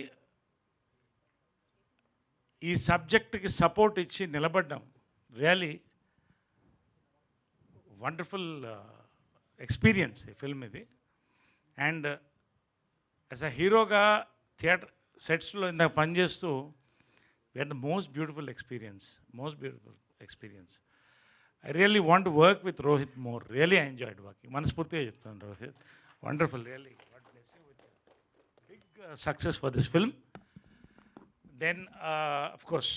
ఈ సబ్జెక్ట్కి సపోర్ట్ ఇచ్చి నిలబడ్డాం. రియలీ వండర్ఫుల్ ఎక్స్పీరియన్స్ ఈ ఫిల్మ్ ఇది. అండ్ యాజ్ అ హీరోగా థియేటర్ సెట్స్లో ఇందాక పనిచేస్తూ we had the most beautiful experience. I really want to work with Rohit more. Really, I enjoyed working. Manaspurtiga cheptanu Rohit. Wonderful, really. God bless you with big success for this film. Then, of course,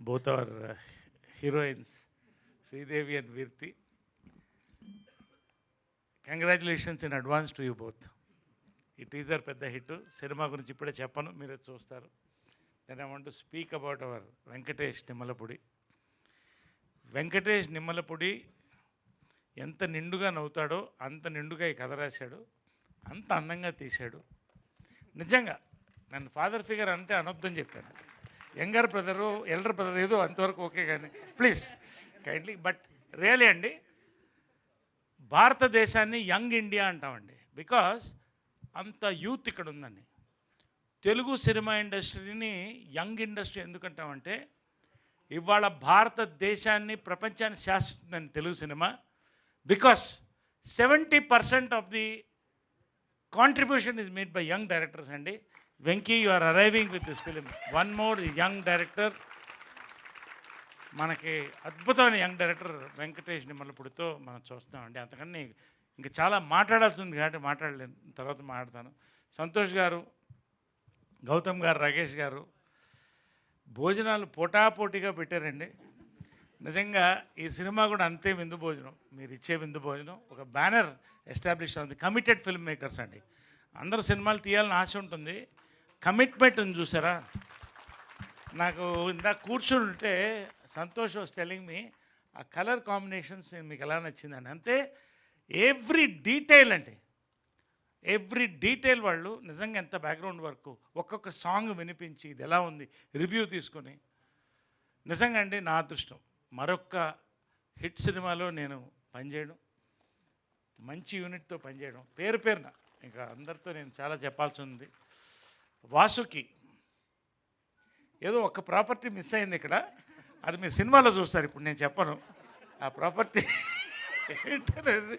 both our heroines, Sridevi and Virti. Congratulations in advance to you both. ఈ teaser పెద్ద hit. Cinema గురించి ఇప్పుడే చెప్పను, మీరే చూస్తారు. Then I want to speak about our Venkatesh Nimmalapudi. Venkatesh Nimmalapudi ఎంత నిండుగా నవ్వుతాడో అంత నిండుగా ఈ కథ రాశాడు, అంత అందంగా తీశాడు. నిజంగా నన్ను ఫాదర్ ఫిగర్ అంటే అనొద్దని చెప్పాను. యంగర్ బ్రదరు ఎల్డర్ బ్రదర్ ఏదో అంతవరకు ఓకే, కానీ ప్లీజ్ కైండ్లీ. బట్ రియలీ అండి, భారతదేశాన్ని యంగ్ ఇండియా అంటామండి. బికాస్ అంత యూత్ ఇక్కడ ఉందండి. తెలుగు సినిమా ఇండస్ట్రీని యంగ్ ఇండస్ట్రీ ఎందుకంటామంటే, ఇవాళ భారతదేశాన్ని ప్రపంచాన్ని శాసిస్తుందండి Telugu cinema. Because 70% of the contribution is made by young directors అండి. Venky, you are arriving with this film. One more young director, మనకి అద్భుతమైన యంగ్ డైరెక్టర్ వెంకటేష్ నిమ్మలపూడితో మనం చూస్తామండి. అంతకని ఇంకా చాలా మాట్లాడాల్సి ఉంది కాబట్టి మాట్లాడలేను, తర్వాత మాట్లాడతాను. సంతోష్ గారు, గౌతమ్ గారు, రాకేష్ గారు భోజనాలు పోటాపోటీగా పెట్టారండి. నిజంగా ఈ సినిమా కూడా అంతే విందు భోజనం, మీరు ఇచ్చే విందు భోజనం. ఒక బ్యానర్ ఎస్టాబ్లిష్ అవుతుంది, కమిటెడ్ ఫిల్మ్ మేకర్స్ అండి. అందరూ సినిమాలు తీయాలని ఆశ ఉంటుంది, కమిట్మెంట్ ఉంది చూసారా. నాకు ఇందాక కూర్చుని ఉంటే సంతోష్ వాస్ టెల్లింగ్ మీ ఆ కలర్ కాంబినేషన్స్ మీకు ఎలా నచ్చిందని. అంతే ఎవ్రీ డీటెయిల్ అండి, ఎవ్రీ డీటెయిల్ వాళ్ళు నిజంగా ఎంత బ్యాక్గ్రౌండ్ వర్క్, ఒక్కొక్క సాంగ్ వినిపించి ఇది ఎలా ఉంది రివ్యూ తీసుకొని. నిజంగా అండి నా అదృష్టం మరొక్క హిట్ సినిమాలో నేను పనిచేయడం, మంచి యూనిట్తో పనిచేయడం. పేరు పేరున ఇంకా అందరితో నేను చాలా చెప్పాల్సి ఉంది. వాసుకి ఏదో ఒక ప్రాపర్టీ మిస్ అయింది ఇక్కడ, అది మీ సినిమాలో చూస్తారు, ఇప్పుడు నేను చెప్పను ఆ ప్రాపర్టీ ఏంటనేది.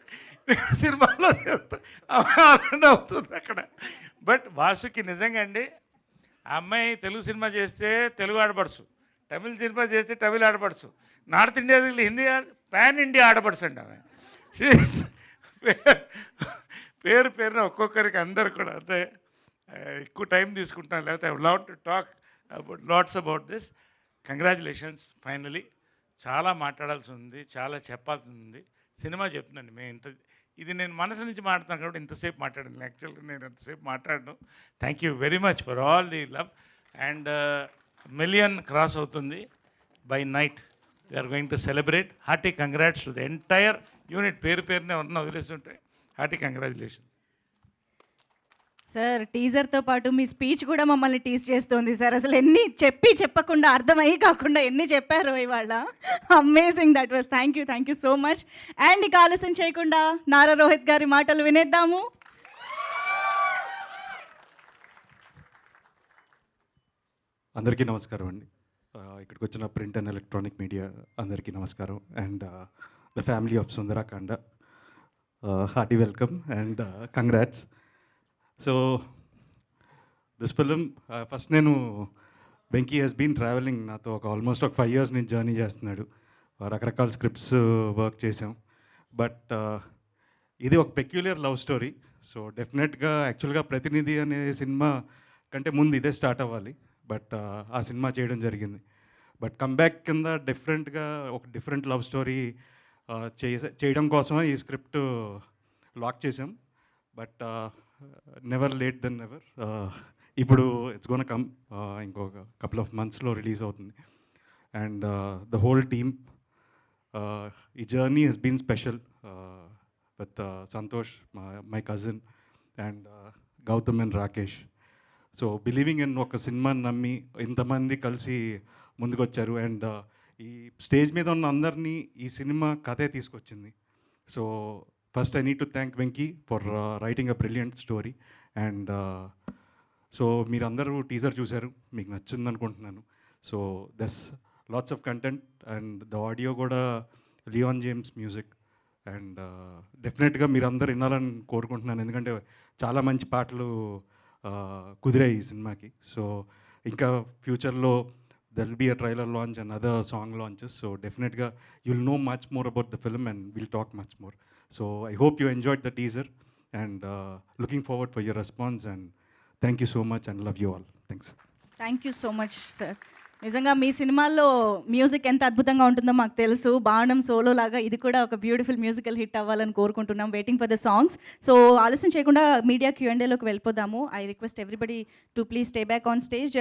సినిమాలో అవుతుంది అక్కడ. బట్ వాసుకి నిజంగా అండి, ఆ అమ్మాయి తెలుగు సినిమా చేస్తే తెలుగు ఆడపడుచు, తమిళ సినిమా చేస్తే తమిళ ఆడపడుచు, north India Hindi pan India ఆడపడుచు అండి ఆమె. పేరు పేరున ఒక్కొక్కరికి అందరు కూడా అంతే. ఎక్కువ టైం తీసుకుంటాను, లేకపోతే I would love to talk about lots about this. Congratulations finally. చాలా మాట్లాడాల్సి ఉంది, చాలా చెప్పాల్సి ఉంది. సినిమా చెప్తున్నాను మేము ఇంత, ఇది నేను మనసు నుంచి మాట్లాడుతాను కాబట్టి ఇంతసేపు మాట్లాడాను. యాక్చువల్గా నేను ఎంతసేపు మాట్లాడను. Thank you very much for all the love. And million cross అవుతుంది by night. We're going to celebrate. Hearty congrats to the entire unit. పేరు పేరునే ఉన్న వదిలేస్తుంటే హార్టీ కంగ్రాచులేషన్. సార్, టీజర్తో పాటు మీ స్పీచ్ కూడా మమ్మల్ని టీజ్ చేస్తుంది సార్. అసలు ఎన్ని చెప్పకుండా అర్థమయ్యి కాకుండా ఎన్ని చెప్పారు ఇవాళ. Amazing, that was. Thank you so much. And ఇక ఆలస్యం చేయకుండా నారా రోహిత్ గారి మాటలు వినేద్దాము. అందరికీ నమస్కారం అండి. ఇక్కడికి వచ్చిన ప్రింట్ అండ్ ఎలక్ట్రానిక్ మీడియా అందరికీ నమస్కారం. And the family of Sundarakanda, hearty welcome and congrats. So this film first నేను వెంకీ హెస్ బీన్ ట్రావెలింగ్ నాతో ఆల్మోస్ట్ ఒక 5 years నుంచి జర్నీ చేస్తున్నాడు. రకరకాల స్క్రిప్ట్స్ వర్క్ చేసాం. బట్ ఇది ఒక పెక్యులర్ లవ్ స్టోరీ. సో డెఫినెట్గా యాక్చువల్గా ప్రతినిధి అనే సినిమా కంటే ముందు ఇదే స్టార్ట్ అవ్వాలి. బట్ ఆ సినిమా చేయడం జరిగింది. బట్ కమ్బ్యాక్ కింద డిఫరెంట్గా ఒక డిఫరెంట్ లవ్ స్టోరీ చేయడం కోసమే ఈ స్క్రిప్ట్ లాక్ చేసాం. But never late than never. ఇప్పుడు ఇట్స్ గోన్ కమ్, ఇంకొక కపుల్ ఆఫ్ మంత్స్లో రిలీజ్ అవుతుంది. అండ్ ద హోల్ టీమ్, ఈ journey has been special with Santosh, my cousin, and Gautam and Rakesh. So believing in ఒక సినిమాని నమ్మి ఇంతమంది కలిసి ముందుకొచ్చారు. అండ్ ఈ స్టేజ్ మీద ఉన్న అందరినీ ఈ సినిమా కథే తీసుకొచ్చింది. So first I need to thank Venky for writing a brilliant story. And so మీరందరూ టీజర్ చూశారు, మీకు నచ్చింది అనుకుంటున్నాను. So thus lots of content. And the audio కూడా లియాన్ జేమ్స్ మ్యూజిక్. అండ్ డెఫినెట్గా మీరు అందరు వినాలని కోరుకుంటున్నాను, ఎందుకంటే చాలా మంచి పాటలు కుదిరాయి ఈ సినిమాకి. సో ఇంకా ఫ్యూచర్లో there will be a trailer launch and other song launches. So డెఫినెట్గా you'll know much more about the film and will talk much more. So I hope you enjoyed the teaser and looking forward for your response and thank you so much and love you all. Thanks. Thank you so much sir. నిజంగా మీ సినిమాల్లో music ఎంత అద్భుతంగా ఉంటుందో మాకు తెలుసు. బాణం solo లాగా ఇది కూడా ఒక బ్యూటిఫుల్ మ్యూజికల్ హిట్ అవ్వాలని కోరుకుంటున్నాం. Waiting for the songs. So ఆలస్యం చేయకుండా మీడియా Q&Aలోకి వెళ్ళిపోదాము. I request everybody to please stay back on stage.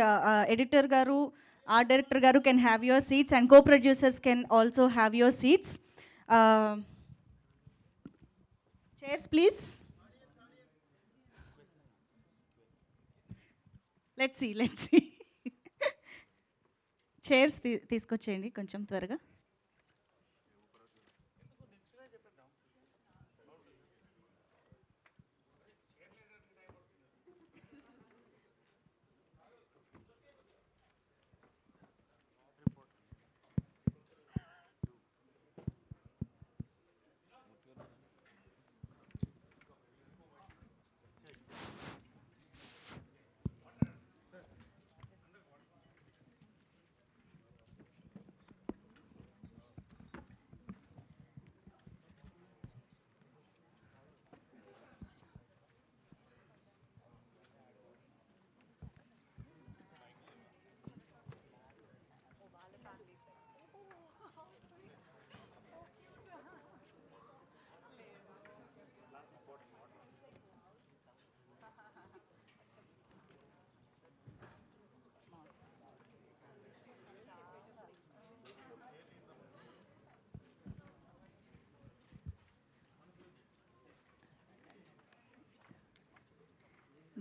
Editor గారు, ఆర్ట్ డైరెక్టర్ గారు can have your seats and co producers can also have your seats. Chairs please. Let's see chairs తీసుకొచ్చేయండి కొంచెం త్వరగా.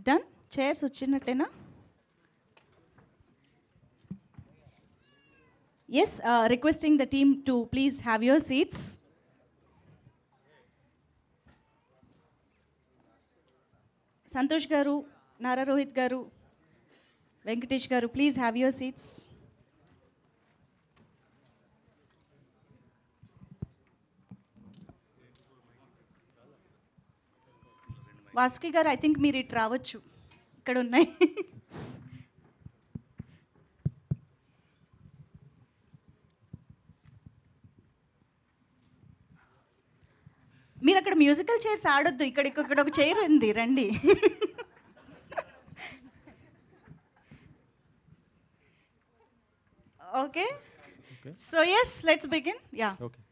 Done. Chairs వచ్చినట్టేనా? Yes, requesting the team to please have your seats. Santosh గారు, నారా రోహిత్ గారు, వెంకటేష్ గారు, please have your seats. Vasuki గారు, I think మీరు ఇటు రావచ్చు, ఇక్కడ ఉన్నాయి. మీరు అక్కడ మ్యూజికల్ చైర్స్ ఆడొద్దు, ఇక్కడ ఒక చైర్ ఉంది, రండి. Okay, so yes let's begin. Ya, okay.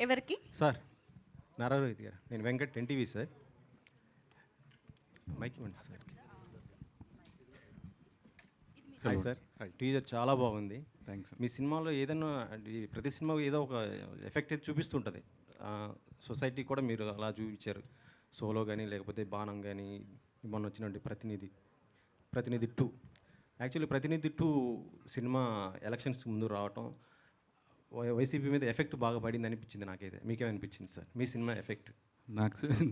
ఎవరికి? సార్, నారా రోహిత్ గారు, నేను వెంకట్ ఎన్టీవీ సార్. మైక్ ఇవ్వండి సార్. హాయ్ సార్, టీజర్ చాలా బాగుంది. థ్యాంక్స్. మీ సినిమాలో ఏదైనా ప్రతి సినిమా ఏదో ఒక ఎఫెక్ట్ అయితే చూపిస్తుంటుంది. సొసైటీ కూడా మీరు అలా చూపించారు. సోలో కానీ లేకపోతే బాణం కానీ, మొన్న వచ్చినట్టు ప్రతినిధి 2. యాక్చువల్లీ ప్రతినిధి 2 సినిమా ఎలక్షన్స్ ముందు రావటం వైసీపీ మీద ఎఫెక్ట్ బాగా పడింది అనిపించింది నాకైతే. మీకేమనిపించింది సార్ మీ సినిమా ఎఫెక్ట్?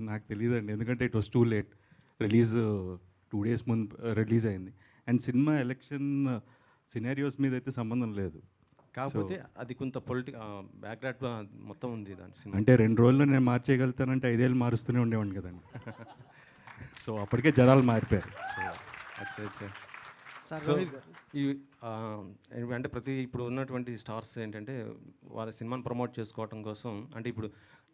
నాకు తెలియదండి, ఎందుకంటే it was too late. Release 2 days ముందు రిలీజ్ అయింది. అండ్ సినిమా ఎలక్షన్ సినారియోస్ మీద అయితే సంబంధం లేదు. కాకపోతే అది కొంత బ్యాక్గ్రౌండ్ మొత్తం ఉంది దాని సినిమా. అంటే 2 రోజుల్లో నేను మార్చేయగలుగుతానంటే 5 ఏళ్ళు మారుస్తూనే ఉండేవాడిని కదండి. సో అప్పటికే జనాలు మారిపోయారు. సో అచ్చా. ఈ అంటే ఇప్పుడు ఉన్నటువంటి స్టార్స్ ఏంటంటే వాళ్ళ సినిమాని ప్రమోట్ చేసుకోవడం కోసం, అంటే ఇప్పుడు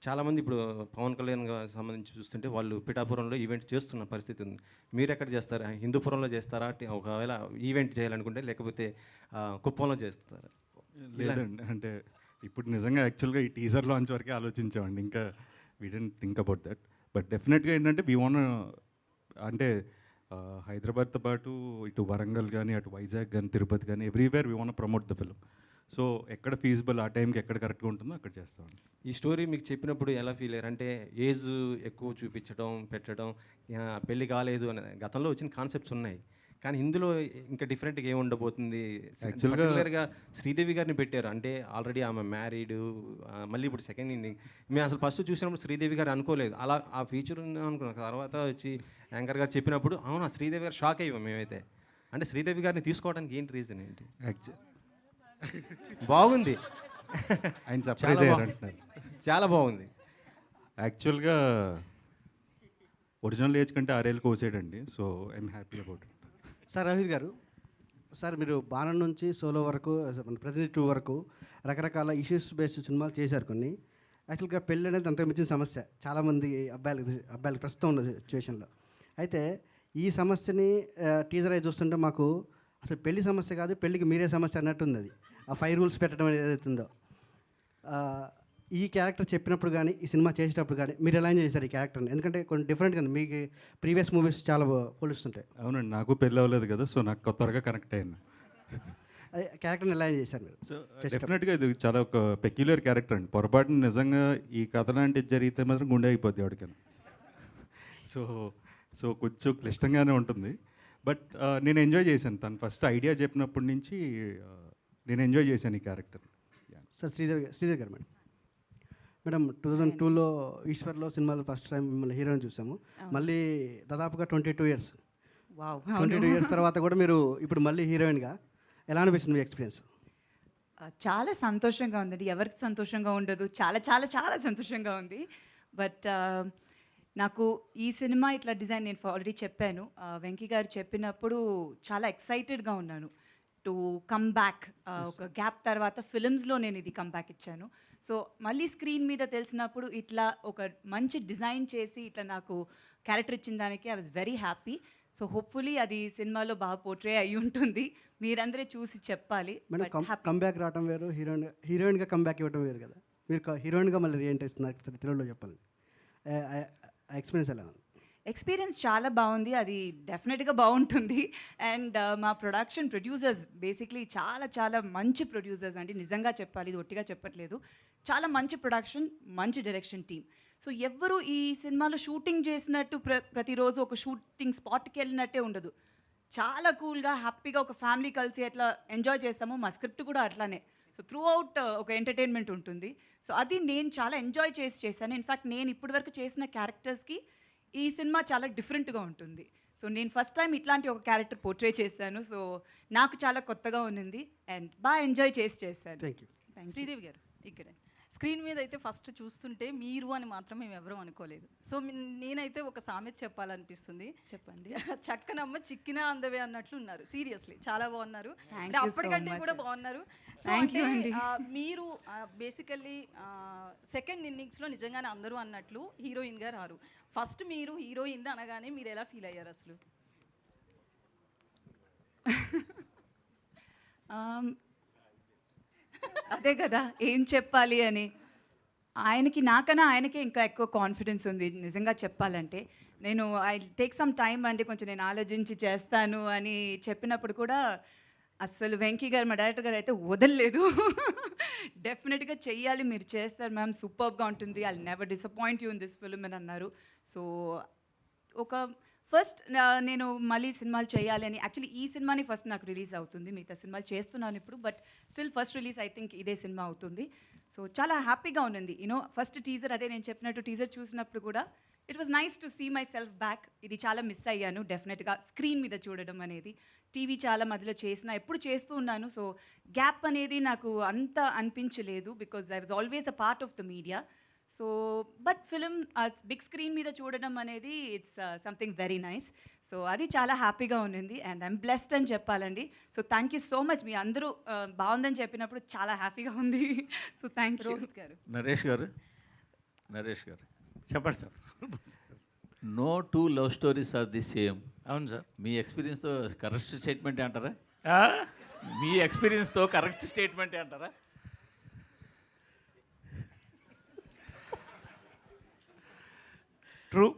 చాలామంది ఇప్పుడు పవన్ కళ్యాణ్ సంబంధించి చూస్తుంటే వాళ్ళు పిఠాపురంలో ఈవెంట్ చేస్తున్న పరిస్థితి ఉంది. మీరు ఎక్కడ చేస్తారా? హిందూపురంలో చేస్తారా? ఒకవేళ ఈవెంట్ చేయాలనుకుంటే, లేకపోతే కుప్పంలో చేస్తారా? లేదండి, అంటే ఇప్పుడు నిజంగా యాక్చువల్గా ఈ టీజర్ లాంచ్ వరకే ఆలోచించామండి. ఇంకా we didn't think about that. But డెఫినెట్గా ఏంటంటే వీ వాంట్, అంటే హైదరాబాద్తో పాటు ఇటు వరంగల్ కానీ, అటు వైజాగ్ కానీ, తిరుపతి కానీ, everywhere we want promote the film. So ఎక్కడ ఫీజిబుల్, ఆ టైంకి ఎక్కడ కరెక్ట్గా ఉంటుందో అక్కడ చేస్తామండి. ఈ స్టోరీ మీకు చెప్పినప్పుడు ఎలా ఫీల్ అయ్యారు? అంటే ఏజ్ ఎక్కువ చూపించడం, పెట్టడం, పెళ్ళి కాలేదు అనే గతంలో వచ్చిన కాన్సెప్ట్స్ ఉన్నాయి, కానీ ఇందులో ఇంకా డిఫరెంట్గా ఏమి ఉండబోతుంది? యాక్చువల్గా శ్రీదేవి గారిని పెట్టారు, అంటే ఆల్రెడీ ఆమె మ్యారీడ్, మళ్ళీ ఇప్పుడు సెకండ్ ఇన్నింగ్. మేము అసలు ఫస్ట్ చూసినప్పుడు శ్రీదేవి గారు అనుకోలేదు అలా ఆ ఫీచర్ అనుకున్నాం. తర్వాత వచ్చి యాంకర్ గారు చెప్పినప్పుడు అవునా శ్రీదేవి గారు షాక్ అయ్యాం మేమైతే. అంటే శ్రీదేవి గారిని తీసుకోవడానికి ఏంటి రీజన్ ఏంటి? బాగుంది. ఆయన సర్ప్రైజ్ అయ్యారంటున్నారు. చాలా బాగుంది. యాక్చువల్గా ఒరిజినల్ ఏజ్ కంటే 6 ఏళ్ళు కోసాడండి. So I'm happy about it. Sir Rohit గారు, సార్ మీరు బాణం నుంచి సోలో వరకు మన ప్రతినిధి 2 వరకు రకరకాల ఇష్యూస్ బేస్డ్ సినిమాలు చేశారు కొన్ని. యాక్చువల్గా పెళ్ళి అనేది అంతకు మించిన సమస్య చాలామంది అబ్బాయిలకి ప్రస్తుతం ఉన్న సిచ్యువేషన్లో. అయితే ఈ సమస్యని టీజర్ అయి చూస్తుంటే మాకు అసలు పెళ్లి సమస్య కాదు, పెళ్ళికి మీరే సమస్య అన్నట్టుంది. అది ఆ 5 రూల్స్ పెట్టడం అనేది ఏదైతుందో ఈ క్యారెక్టర్ చెప్పినప్పుడు కానీ ఈ సినిమా చేసేటప్పుడు కానీ మీరు ఎలా చేశారు ఈ క్యారెక్టర్ని? ఎందుకంటే కొన్ని డిఫరెంట్గా మీకు ప్రీవియస్ మూవీస్ చాలా పోలుస్తుంటాయి. అవునండి, నాకు పెళ్ళి అవ్వలేదు కదా, సో నాకు త్వరగా కనెక్ట్ అయ్యాను. అదే క్యారెక్టర్ని ఎలా చేశారు మీరు? సో డెఫినెట్గా ఇది చాలా ఒక పెక్యులర్ క్యారెక్టర్ అండి. పొరపాటున నిజంగా ఈ కథ లాంటిది జరిగితే మాత్రం గుండె అయిపోద్ది ఎవరికైనా. సో సో కొంచెం క్లిష్టంగానే ఉంటుంది. బట్ నేను ఎంజాయ్ చేశాను. తను ఫస్ట్ ఐడియా చెప్పినప్పటి నుంచి నేను ఎంజాయ్ చేశాను ఈ క్యారెక్టర్. సార్ శ్రీదేవి గారు మేడం 2002లో ఈశ్వర్లో సినిమాలో ఫస్ట్ టైం మిమ్మల్ని హీరోయిన్ చూసాము. మళ్ళీ దాదాపుగా 22 ఇయర్స్. 22 ఇయర్స్ తర్వాత కూడా మీరు ఇప్పుడు మళ్ళీ హీరోయిన్గా ఎలా అనిపిస్తుంది మీ ఎక్స్పీరియన్స్? చాలా సంతోషంగా ఉందండి. ఎవరికి సంతోషంగా ఉండదు? చాలా చాలా చాలా సంతోషంగా ఉంది. బట్ నాకు ఈ సినిమా ఇట్లా డిజైన్ నేను ఆల్రెడీ చెప్పాను. వెంకీ గారు చెప్పినప్పుడు చాలా ఎక్సైటెడ్గా ఉన్నాను టు కమ్ బ్యాక్. ఒక గ్యాప్ తర్వాత ఫిలిమ్స్లో నేను ఇది కమ్ బ్యాక్ ఇచ్చాను. సో మళ్ళీ స్క్రీన్ మీద తెలిసినప్పుడు ఇట్లా ఒక మంచి డిజైన్ చేసి ఇట్లా నాకు క్యారెక్టర్ ఇచ్చిన దానికి I was very happy. So hopefully అది సినిమాలో బాగా పోర్ట్రే అయి ఉంటుంది. మీరందరే చూసి చెప్పాలి. మేడం కమ్బ్యాక్ రావడం వేరు, హీరోయిన్గా కమ్బ్యాక్ ఇవ్వడం వేరు కదా. మీరు హీరోయిన్గా మళ్ళీ రీఎంట్రీ ఇస్తున్నారు తెలుగులో, చెప్పాలి ఎక్స్పీరియన్స్ ఎలా ఉంది? ఎక్స్పీరియన్స్ చాలా బాగుంది. అది డెఫినెట్గా బాగుంటుంది. అండ్ మా ప్రొడ్యూసర్స్ బేసిక్లీ చాలా చాలా మంచి ప్రొడ్యూసర్స్ అండి. నిజంగా చెప్పాలి, ఇది ఒట్టిగా చెప్పట్లేదు. చాలా మంచి ప్రొడక్షన్, మంచి డైరెక్షన్ టీమ్. సో ఎవ్వరు ఈ సినిమాలో షూటింగ్ చేసినట్టు ప్రతిరోజు ఒక షూటింగ్ స్పాట్కి వెళ్ళినట్టే ఉండదు. చాలా కూల్గా హ్యాపీగా ఒక ఫ్యామిలీ కలిసి ఎట్లా ఎంజాయ్ చేస్తామో మా స్క్రిప్ట్ కూడా అట్లానే. సో త్రూ అవుట్ ఒక ఎంటర్టైన్మెంట్ ఉంటుంది. సో అది నేను చాలా ఎంజాయ్ చేశాను. ఇన్ఫ్యాక్ట్ నేను ఇప్పటివరకు చేసిన క్యారెక్టర్స్కి ఈ సినిమా చాలా డిఫరెంట్గా ఉంటుంది. సో నేను ఫస్ట్ టైం ఇట్లాంటి ఒక క్యారెక్టర్ పోర్ట్రే చేశాను. సో నాకు చాలా కొత్తగా ఉన్నింది అండ్ బాగా ఎంజాయ్ చేశాను. Thank you. శ్రీదేవి గారు, ఇక్కడ స్క్రీన్ మీద అయితే ఫస్ట్ చూస్తుంటే మీరు అని మాత్రం మేము ఎవరూ అనుకోలేదు. సో నేనైతే ఒక సామెత చెప్పాలనిపిస్తుంది. చెప్పండి. చక్కనమ్మ చిక్కినా అందవే అన్నట్లు ఉన్నారు. సీరియస్లీ చాలా బాగున్నారు. అంటే అప్పటికంటే కూడా బాగున్నారు. సో అంటే మీరు బేసికల్లీ సెకండ్ ఇన్నింగ్స్లో నిజంగానే అందరూ అన్నట్లు హీరోయిన్గా రారు. ఫస్ట్ మీరు హీరోయిన్ అనగానే మీరు ఎలా ఫీల్ అయ్యారు అసలు? అదే కదా ఏం చెప్పాలి అని. నాకన్నా ఆయనకే ఇంకా ఎక్కువ కాన్ఫిడెన్స్ ఉంది నిజంగా చెప్పాలంటే. నేను ఐ టేక్ సమ్ టైమ్ అంటే కొంచెం నేను ఆలోచించి చేస్తాను అని చెప్పినప్పుడు కూడా అస్సలు వెంకీ గారు, మా డైరెక్టర్ గారు అయితే వదలలేదు. డెఫినెట్గా చెయ్యాలి, మీరు చేస్తారు మ్యామ్, సూపర్గా ఉంటుంది, I never disappoint you in this film అని అన్నారు. సో ఒక ఫస్ట్ నేను మళ్ళీ సినిమాలు చేయాలి అని, యాక్చువల్లీ ఈ సినిమాని ఫస్ట్ నాకు రిలీజ్ అవుతుంది. మిగతా సినిమాలు చేస్తున్నాను ఇప్పుడు, but still first release I think ఇదే సినిమా అవుతుంది. సో చాలా హ్యాపీగా ఉంది. ఫస్ట్ టీజర్, అదే నేను చెప్పినట్టు టీజర్ చూసినప్పుడు కూడా it was nice to see myself back. ఇది చాలా మిస్ అయ్యాను డెఫినెట్గా స్క్రీన్ మీద చూడడం అనేది. టీవీ చాలా మధ్యలో ఎప్పుడు చేస్తూ ఉన్నాను. సో గ్యాప్ అనేది నాకు అంత అనిపించలేదు because I was always a part of the media. So but film big screen మీద చూడడం అనేది it's something very nice. So అది చాలా హ్యాపీగా ఉన్నింది అండ్ ఐఎమ్ బ్లెస్డ్ అని చెప్పాలండి. So thank you so much. మీ అందరూ బాగుందని చెప్పినప్పుడు చాలా హ్యాపీగా ఉంది. So thank you. రోహిత్ గారు, నరేష్ గారు చెప్పండి sir. No two love stories are the same. అవును సార్. మీ ఎక్స్పీరియన్స్తో కరెక్ట్ స్టేట్మెంట్ అంటారా? మీ ఎక్స్పీరియన్స్తో కరెక్ట్ స్టేట్మెంట్ అంటారా? True.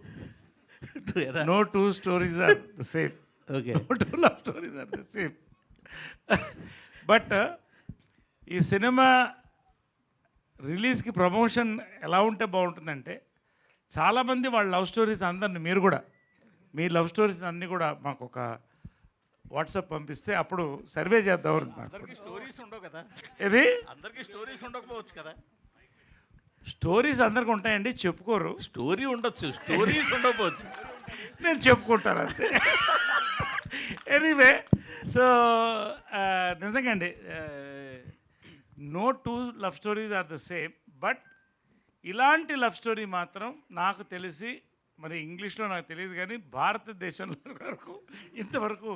No two stories are the same. Okay. No two love stories are the same. But ఈ సినిమా రిలీజ్కి ప్రమోషన్ ఎలా ఉంటే బాగుంటుందంటే, చాలామంది వాళ్ళ లవ్ స్టోరీస్ అందరిని, మీరు కూడా మీ లవ్ స్టోరీస్ అన్నీ కూడా మాకు ఒక వాట్సాప్ పంపిస్తే అప్పుడు సర్వే చేద్దాం. అందరికీ స్టోరీస్ ఉండవు కదా. ఇది అందరికీ స్టోరీస్ ఉండకపోవచ్చు కదా. స్టోరీస్ అందరికి ఉంటాయండి, చెప్పుకోరు. స్టోరీ ఉండొచ్చు, స్టోరీస్ ఉండకపోవచ్చు. నేను చెప్పుకుంటాను అంతే. ఎనీవే, సో నిజంగా అండి, no two love stories are the same, but ఇలాంటి లవ్ స్టోరీ మాత్రం నాకు తెలిసి, మరి ఇంగ్లీష్లో నాకు తెలియదు కానీ భారతదేశంలో వరకు ఇంతవరకు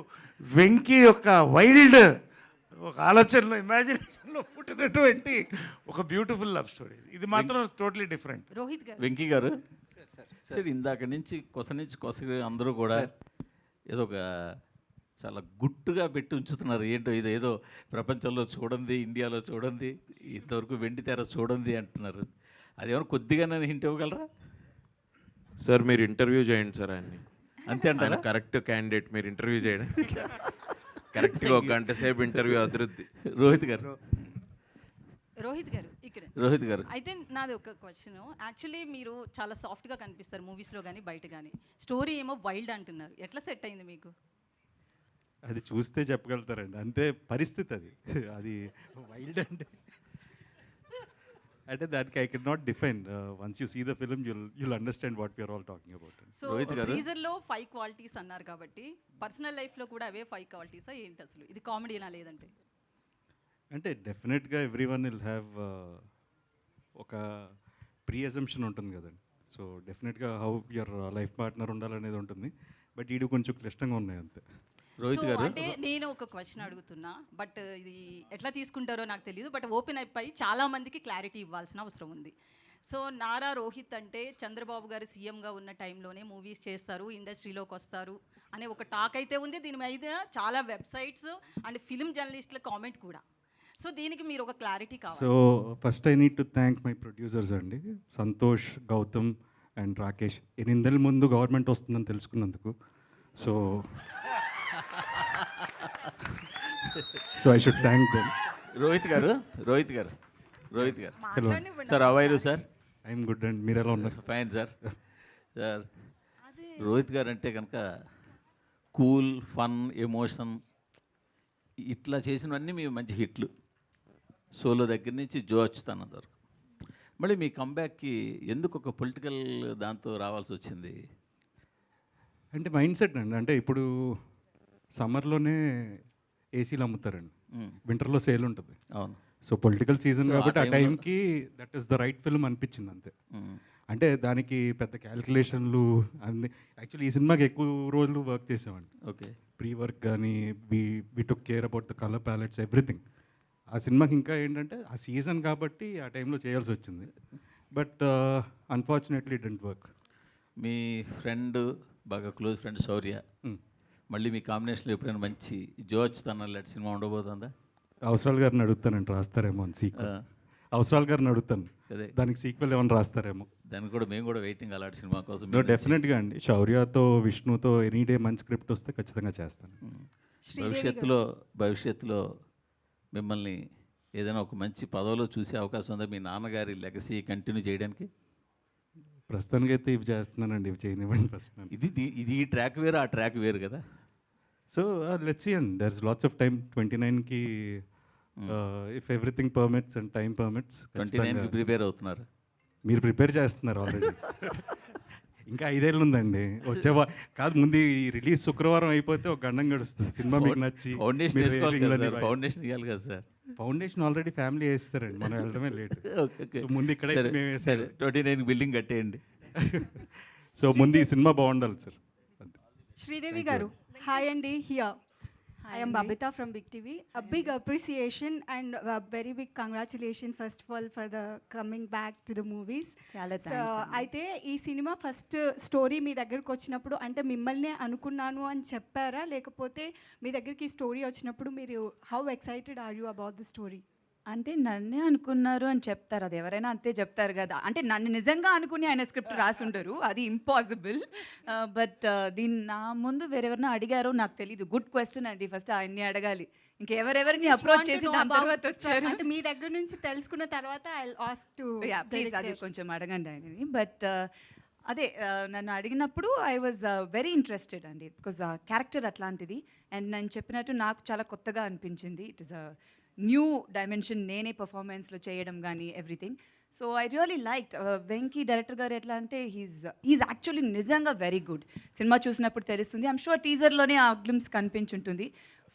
వెంకీ యొక్క వైల్డ్ ఒక ఆలోచనలో, ఇమాజినేషన్లో పుట్టినటువంటి ఒక బ్యూటిఫుల్ లవ్ స్టోరీ. ఇది మాత్రం టోటలీ డిఫరెంట్. రోహిత్ గారు, వెంకీ గారు సార్, ఇందాక నుంచి కొస అందరూ కూడా ఏదో ఒక చాలా గుట్టుగా పెట్టి ఉంచుతున్నారు. ఏంటో ఇది ఏదో ప్రపంచంలో చూడండి, ఇండియాలో చూడండి, ఇంతవరకు వెండి తెర చూడండి అంటున్నారు. అదేమన్నా కొద్దిగా నన్ను హింట్ ఇవ్వగలరా? సార్ మీరు ఇంటర్వ్యూ చేయండి సార్ ఆయన్ని. అంతే అంటారా? కరెక్ట్ క్యాండిడేట్ మీరు ఇంటర్వ్యూ చేయడం. కరెక్ట్గా 1 గంట సేపు ఇంటర్వ్యూ అభివృద్ధి. రోహిత్ గారు, రోహిత్ గారు ఇక్కడ. రోహిత్ గారు, అయితే నాది ఒక క్వశ్చన్. యాక్చువల్లీ మీరు చాలా సాఫ్ట్గా కనిపిస్తారు మూవీస్లో కానీ బయట కానీ, స్టోరీ ఏమో వైల్డ్ అంటున్నారు. ఎట్లా సెట్ అయింది మీకు? అది చూస్తే చెప్పగలుగుతారండి, అంతే పరిస్థితి అది. అది వైల్డ్ అంటే దానికి I can not define. Once you see the film you'll understand what we're all talking about. So టీజర్లో 5 క్వాలిటీస్ అన్నారు కాబట్టి పర్సనల్ లైఫ్లో కూడా అవే 5 క్వాలిటీసా ఏంటి అసలు? ఇది కామెడీనా లేదంటే? అంటే డెఫినెట్గా ఎవ్రీ వన్ విల్ హ్యావ్ ఒక ప్రీ అజంప్షన్ ఉంటుంది కదండి. సో డెఫినెట్గా హౌ యువర్ లైఫ్ పార్ట్నర్ ఉండాలనేది ఉంటుంది. బట్ ఈడు కొంచెం క్లిష్టంగా ఉన్నాయి అంతే. రోహిత్ గారు, అంటే నేను ఒక క్వశ్చన్ అడుగుతున్నా, బట్ ఇది ఎట్లా తీసుకుంటారో నాకు తెలియదు. బట్ ఓపెన్ అయిపోయి చాలా మందికి క్లారిటీ ఇవ్వాల్సిన అవసరం ఉంది. సో నారా రోహిత్ అంటే చంద్రబాబు గారు సీఎంగా ఉన్న టైంలోనే మూవీస్ చేస్తారు, ఇండస్ట్రీలోకి వస్తారు అనే ఒక టాక్ అయితే ఉంది. దీని మీద చాలా వెబ్సైట్స్ అండ్ ఫిల్మ్ జర్నలిస్టుల కామెంట్ కూడా. సో దీనికి మీరు ఒక క్లారిటీ కావాలి. So first I need to thank my producers అండి, సంతోష్, గౌతమ్ అండ్ రాకేష్. 8 నెలల ముందు గవర్నమెంట్ వస్తుందని తెలుసుకున్నందుకు. So I should thank them. Rohit గారు, రోహిత్ గారు, రోహిత్ గారు, hello sir. How are you sir? I'm good and మీరు ఎలా ఉన్నారు? Fine sir. సార్, రోహిత్ గారు అంటే కనుక కూల్, ఫన్, ఎమోషన్ ఇట్లా చేసినవన్నీ మీ మంచి హిట్లు. సోలో దగ్గర నుంచి జో అచ్యుతానంద వరకు. మళ్ళీ మీ కంబ్యాక్కి ఎందుకు ఒక పొలిటికల్ దాంతో రావాల్సి వచ్చింది? అంటే మైండ్ సెట్ అండి. అంటే ఇప్పుడు సమ్మర్లోనే ఏసీలు అమ్ముతారండి, వింటర్లో సేల్ ఉంటుంది. అవును. సో పొలిటికల్ సీజన్ కాబట్టి ఆ టైంకి that is the right film అనిపించింది అంతే. అంటే దానికి పెద్ద క్యాల్కులేషన్లు అన్ని. యాక్చువల్లీ ఈ సినిమాకి ఎక్కువ రోజులు వర్క్ చేసామండి. ఓకే. ప్రీ వర్క్ కానీ we took care about the colour palettes, everything. ఆ సినిమాకి ఇంకా ఏంటంటే ఆ సీజన్ కాబట్టి ఆ టైంలో చేయాల్సి వచ్చింది. But unfortunately it didn't work. Me friend, బాగా క్లోజ్ ఫ్రెండ్ శౌర్య, మళ్ళీ మీ కాంబినేషన్లో ఎప్పుడైనా మంచి జో అచ్యుతానంద లాంటి సినిమా ఉండబోతుందా? అవసరాలు గారిని అడుగుతానండి, రాస్తారేమో అని సీక్వెల్. అవసరాలు గారిని అడుగుతాను, దానికి సీక్వెల్ ఏమైనా రాస్తారేమో. దానికి కూడా మేము కూడా వెయిటింగ్ అలాంటి సినిమా కోసం. డెఫినెట్గా అండి, శౌర్యతో, విష్ణుతో ఎనీ డే మంచి స్క్రిప్ట్ వస్తే ఖచ్చితంగా చేస్తాను. భవిష్యత్తులో మిమ్మల్ని ఏదైనా ఒక మంచి పదవిలో చూసే అవకాశం ఉందా? మీ నాన్నగారి లెగసీ కంటిన్యూ చేయడానికి? ప్రస్తుతానికైతే ఇవి చేస్తున్నానండి, ఇవి చేయనివ్వండి ఫస్ట్. ఇది ఈ ట్రాక్ వేరు, ఆ ట్రాక్ వేరు కదా. So let's see and there is lots of time. 29కి if everything permits and time permits. 29కి ప్రిపేర్ అవుతున్నారు? మీరు ప్రిపేర్ చేస్తున్నారు ఆల్రెడీ. ఇంకా 5 ఏళ్ళు ఉందండి. కాదు, ముందు ఈ రిలీజ్ శుక్రవారం అయిపోతే ఒక గండం గడుస్తుంది. సినిమా మీకు నచ్చి ఫౌండేషన్ ఫౌండేషన్ ఇవ్వాలి కదా సార్. ఫౌండేషన్ ఆల్రెడీ ఫ్యామిలీ వేస్తారండి, మనం వెళ్ళడమే లేట్. సో ముందు ఇక్కడ 29 బిల్డింగ్ కట్టేయండి. సో ముందు ఈ సినిమా బాగుండాలి సార్. శ్రీదేవి గారు, హాయ్ అండి. Here I am Babita from Big TV. A big appreciation and a very big congratulations first of all for the coming back to the movies. So అయితే ఈ cinema first story మీ దగ్గరకు వచ్చినప్పుడు అంటే మిమ్మల్ని అనుకున్నాను అని చెప్పారా, లేకపోతే మీ దగ్గరికి స్టోరీ వచ్చినప్పుడు మీరు how excited are you about the story? అంటే నన్నే అనుకున్నారు అని చెప్తారు, అది ఎవరైనా అంతే చెప్తారు కదా. అంటే నన్ను నిజంగా అనుకుని ఆయన స్క్రిప్ట్ రాసుండరు, అది ఇంపాసిబుల్. బట్ దీన్ని నా ముందు వేరెవరినో అడిగారో నాకు తెలీదు. గుడ్ క్వశ్చన్ అండి, ఫస్ట్ ఆయన్ని అడగాలి. ఇంకెవరెవరిని అప్రోచ్ చేసి దాని తర్వాత వచ్చారు అంటే మీ దగ్గర నుంచి తెలుసుకున్న తర్వాత I will ask to please అది కొంచెం అడగండి ఆయనని. బట్ అదే నన్ను అడిగినప్పుడు ఐ వాజ్ వెరీ ఇంట్రెస్టెడ్ అండి, బికాజ్ క్యారెక్టర్ అట్లాంటిది. అండ్ నేను చెప్పినట్టు నాకు చాలా కొత్తగా అనిపించింది. It is a new dimension నేనే పర్ఫార్మెన్స్లో చేయడం కానీ everything. So I really like Venky director గారు ఎట్లా అంటే హీఈస్ యాక్చువల్లీ నిజంగా వెరీ గుడ్. సినిమా చూసినప్పుడు తెలుస్తుంది. ఐమ్ షూర్ టీజర్లోనే ఆ గ్లిమ్స్ కనిపించుంటుంది.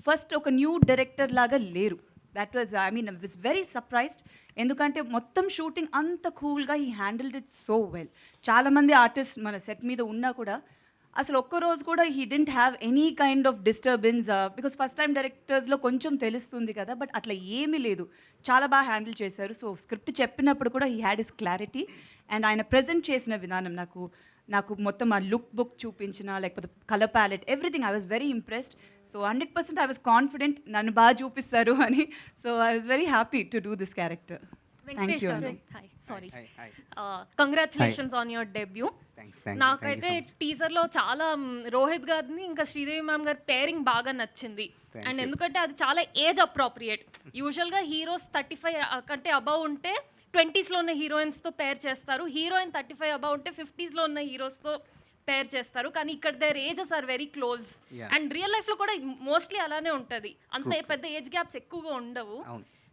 ఫస్ట్ ఒక న్యూ డైరెక్టర్ లాగా లేరు. That was I mean was very surprised. ఎందుకంటే మొత్తం షూటింగ్ అంత కూల్గా he handled it so well. చాలామంది ఆర్టిస్ట్ మన సెట్ మీద ఉన్నా కూడా అసలు ఒక్కరోజు కూడా he didn't have any kind of disturbance, because first time డైరెక్టర్స్లో కొంచెం తెలుస్తుంది కదా, బట్ అట్లా ఏమీ లేదు. చాలా బాగా హ్యాండిల్ చేశారు. సో స్క్రిప్ట్ చెప్పినప్పుడు కూడా he had his clarity. And ఆయన ప్రజెంట్ చేసిన విధానం నాకు మొత్తం ఆ లుక్ బుక్ చూపించిన, లేకపోతే colour palette, everything I was very impressed. So 100% I was confident నన్ను బాగా చూపిస్తారు అని. So I was very happy to do this character. Thank you అండి. Congratulations on your debut. నాకైతే టీజర్లో చాలా రోహిత్ గారిని ఇంకా శ్రీదేవి మ్యామ్ గారి పేరింగ్ బాగా నచ్చింది. అండ్ ఎందుకంటే అది చాలా ఏజ్ అప్రోప్రియేట్. యూజువల్గా హీరోస్ 35 కంటే అబవ్ ఉంటే 20sలో ఉన్న హీరోయిన్స్తో పేర్ చేస్తారు. హీరోయిన్ 35 అబవ్ ఉంటే 50sలో ఉన్న హీరోస్తో పేర్ చేస్తారు. కానీ ఇక్కడ their ages are very close. And real లైఫ్లో కూడా మోస్ట్లీ అలానే ఉంటుంది. అంత పెద్ద ఏజ్ గ్యాప్స్ ఎక్కువగా ఉండవు.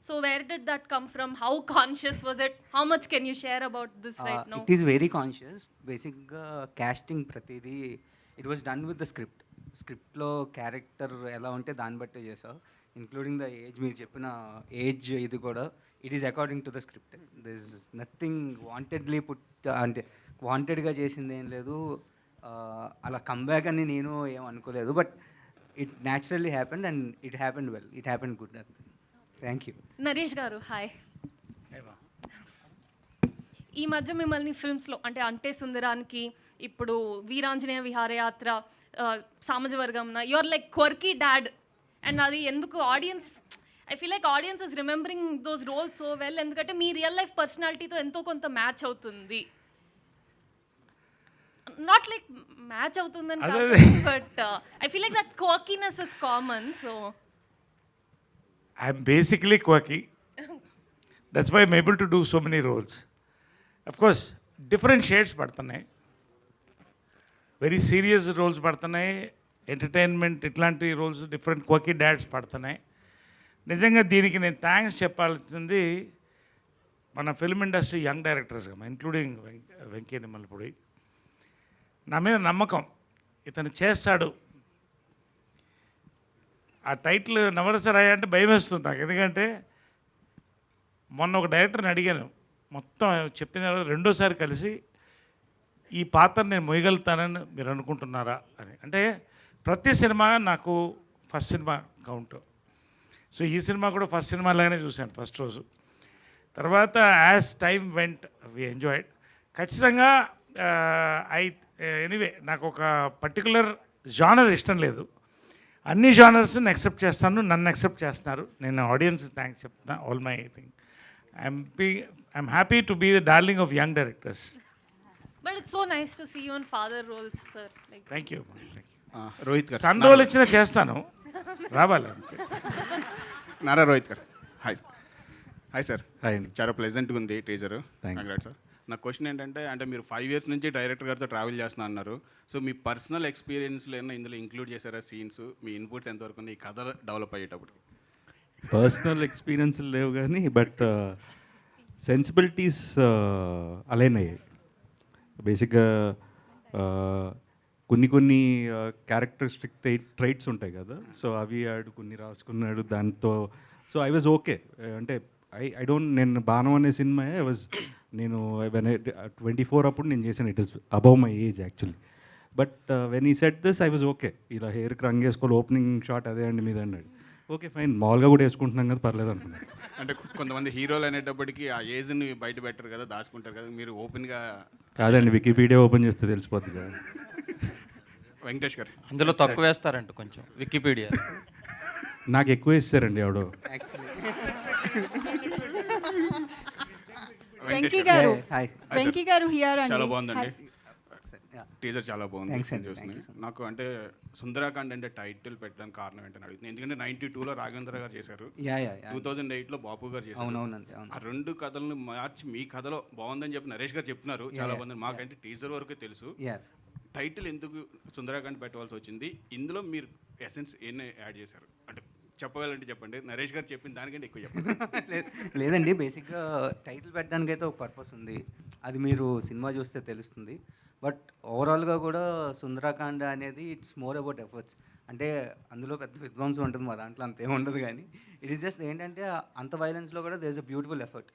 So where did that come from? How conscious was it? How much can you share about this right now? It is very conscious. Basically, casting pratidi, it was done with the script. Scriptlo character ela unte dani batte chesav, including the age. Meer cheppina age idi kuda it is according to the script. There is nothing wantedly put ante wanted ga chesindi em ledu. Ala comeback ani nenu em anukoledu, but it naturally happened and it happened well. It happened good. Thank you. Naresh గారు hi. ఈ మధ్య మిమ్మల్ని ఫిల్మ్స్లో అంటే సుందరానికి, ఇప్పుడు Veeranjaneya Viharayatra, Samajavaragamana your like quirky dad. And అది ఎందుకు audience, I feel like audience is remembering those roles so well. ఎందుకంటే మీ రియల్ లైఫ్ పర్సనాలిటీతో ఎంతో కొంత మ్యాచ్ అవుతుంది. నాట్ లైక్ మ్యాచ్ అవుతుందని కాదు, but I feel like that quirkiness is common. So I'm basically quirky. That's why I'm able to do so many roles. Of course, different shades పడుతున్నాయి. Very serious roles పడుతున్నాయి, entertainment ఇట్లాంటి roles, different quirky dad's పడుతున్నాయి. నిజంగా దీనికి నేను thanks చెప్పాల్సింది మన film industry young directors, including Venky Nimmalapudi. నా మీద నమ్మకం, ఇతను చేస్తాడు. ఆ టైటిల్ నవరసరాయ అంటే భయం వేస్తుంది నాకు. ఎందుకంటే మొన్న ఒక డైరెక్టర్ని అడిగాను, మొత్తం చెప్పిన తర్వాత రెండోసారి కలిసి ఈ పాత్ర నేను మొయ్యగలుగుతానని మీరు అనుకుంటున్నారా అని. అంటే ప్రతి సినిమా నాకు ఫస్ట్ సినిమా కౌంట్. సో ఈ సినిమా కూడా ఫస్ట్ సినిమా లాగానే చూశాను ఫస్ట్ రోజు. తర్వాత as time went we enjoyed. ఖచ్చితంగా ఎనీవే నాకు ఒక పర్టికులర్ జానర్ ఇష్టం లేదు. అన్ని జానర్స్ని యాక్సెప్ట్ చేస్తాను, నన్ను యాక్సెప్ట్ చేస్తున్నారు. నేను ఆడియన్స్ థ్యాంక్స్ చెప్తాను. All my thing I'm happy to be the darling of young directors. But it's so nice to see you on father roles sir. Thank you. Rohit garu son role ఇచ్చినా చేస్తాను, రావాలి. నారా రోహిత్ గారు hi. Hi sir. Hi అండి. చాలా ప్లెజెంట్గా ఉంది teaser. Thanks sir. నా question ఏంటంటే, మీరు 5 years నుంచి డైరెక్టర్ గారితో ట్రావెల్ చేస్తున్నా అన్నారు. సో మీ పర్సనల్ ఎక్స్పీరియన్స్లో ఏమైనా ఇందులో ఇంక్లూడ్ చేశారా సీన్స్? మీ ఇన్పుట్స్ ఎంతవరకు ఉన్నాయి ఈ కథ డెవలప్ అయ్యేటప్పుడు? పర్సనల్ ఎక్స్పీరియన్స్ లేవు కానీ బట్ సెన్సిబిలిటీస్ అలైన్ అయ్యాయి. బేసిక్గా కొన్ని క్యారెక్టరిస్టిక్ ట్రైట్స్ ఉంటాయి కదా, సో అవి ఆడు కొన్ని రాసుకున్నాడు దాంతో. So I was okay. అంటే ఐ డోంట్, నేను బాణం అనే సినిమా నేను 24 అప్పుడు నేను చేశాను. It is above my age actually. But when he said this I was okay. ఇలా హెయిర్కి రంగు వేసుకోవాలి, ఓపెనింగ్ షాట్ అదే అండి మీద అన్నాడు. ఓకే ఫైన్, మామూలుగా కూడా వేసుకుంటున్నాం కదా, పర్లేదు అనుకున్నాను. అంటే కొంతమంది హీరోలు అనేటప్పటికి ఆ ఏజ్ని బయట పెట్టరు కదా, దాచుకుంటారు కదా, మీరు ఓపెన్గా. కాదండి, వికీపీడియా ఓపెన్ చేస్తే తెలిసిపోతుంది కదా. వెంకటేష్ గారు అందులో తక్కువ వేస్తారంట కొంచెం వికీపీడియా. నాకు ఎక్కువ వేస్తారండి ఎవడో. వెంకీ గారు హియర్ అండి. చాలా బాగుందండి. టీజర్ చాలా బాగుంది. Thanks అండి, చూస్తున్నాను. thank you so much. నాకు అంటే సుందరాకాండ్ అంటే టైటిల్ పెట్టడానికి కారణం ఏంటని అడుగుతుంది. ఎందుకంటే 92లో రాఘవేంద్ర గారు చేశారు, Yeah, yeah, yeah. 2008లో బాపు గారు చేశారు. అవునవునండి, అవును. ఆ రెండు కథలను మార్చి మీ కథలో బాగుందని చెప్పి నరేష్ గారు చెప్తున్నారు. Yeah, చాలా yeah, బాగుంది. మాకంటే టీజర్ వరకు తెలుసు. Yeah. టైటిల్ ఎందుకు సుందరాకాండ్ పెట్టవలసి వచ్చింది? ఇందులో మీరు ఎసెన్స్ ఏం యాడ్ చేశారు అంటే చెప్పగలంటే చెప్పండి. నరేష్ గారు చెప్పిన దానికంటే ఎక్కువ చెప్పండి. లేదండి, బేసిక్గా టైటిల్ పెట్టడానికి అయితే ఒక పర్పస్ ఉంది, అది మీరు సినిమా చూస్తే తెలుస్తుంది. బట్ ఓవరాల్గా కూడా సుందరాకాండ అనేది ఇట్స్ మోర్ అబౌట్ ఎఫర్ట్స్. అంటే అందులో పెద్ద విధ్వంసం ఉంటుంది, మా దాంట్లో అంతేం ఉండదు. కానీ ఇట్ ఈస్ జస్ట్ ఏంటంటే అంత వైలెన్స్లో కూడా there is a beautiful effort.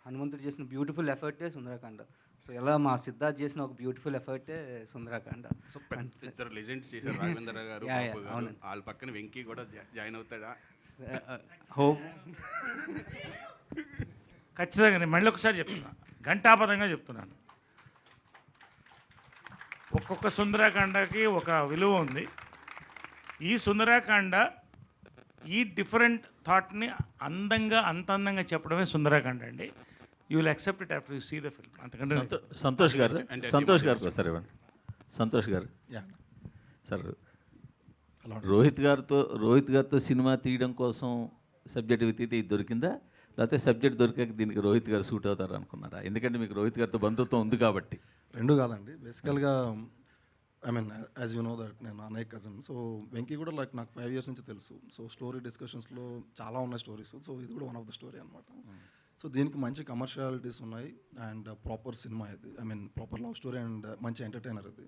హనుమంతుడు చేసిన బ్యూటిఫుల్ ఎఫర్టే సుందరాకాండ. సో ఎలా మా సిద్ధార్థ్ చేసిన ఒక బ్యూటిఫుల్ ఎఫర్టే సుందరాకాండ. సో ఇద్దరు లెజెండ్స్ చేశారు, రాఘవేంద్ర గారు, Yeah, బాపు yeah, గారు. అవునండి. వాళ్ళ పక్కన వెంకీ కూడా జాయిన్ అవుతాడా? హోప్. ఖచ్చితంగా నేను మళ్ళీ ఒకసారి చెప్తున్నా, ఘంటాపదంగా చెప్తున్నాను. ఒక్కొక్క సుందరాకాండకి ఒక విలువ ఉంది. ఈ సుందరాకాండ ఈ డిఫరెంట్ థాట్ని అంత అందంగా చెప్పడమే సుందరాకాండ అండి. You will accept it after you see the film. అంతకంటే సంతోష్ గారు సార్ ఇవ్వండి. సంతోష్ గారు సార్, రోహిత్ గారితో సినిమా తీయడం కోసం సబ్జెక్ట్ వెతికితే ఇది దొరికిందా, లేకపోతే సబ్జెక్ట్ దొరికాక దీనికి రోహిత్ గారు సూట్ అవుతారు అనుకున్నారా? ఎందుకంటే మీకు రోహిత్ గారితో బంధుత్వం ఉంది కాబట్టి. రెండు కాదండి, బేసికల్గా I mean as you know that నేను అన్నయ్య కజిన్. సో వెంకీ కూడా లైక్ నాకు 5 years నుంచి తెలుసు. సో స్టోరీ డిస్కషన్స్లో చాలా ఉన్నాయి స్టోరీస్. సో ఇది కూడా వన్ ఆఫ్ ద స్టోరీ అనమాట. సో దీనికి మంచి కమర్షియాలిటీస్ ఉన్నాయి అండ్ ప్రాపర్ సినిమా ఇది. I mean proper love story and మంచి ఎంటర్టైనర్ ఇది.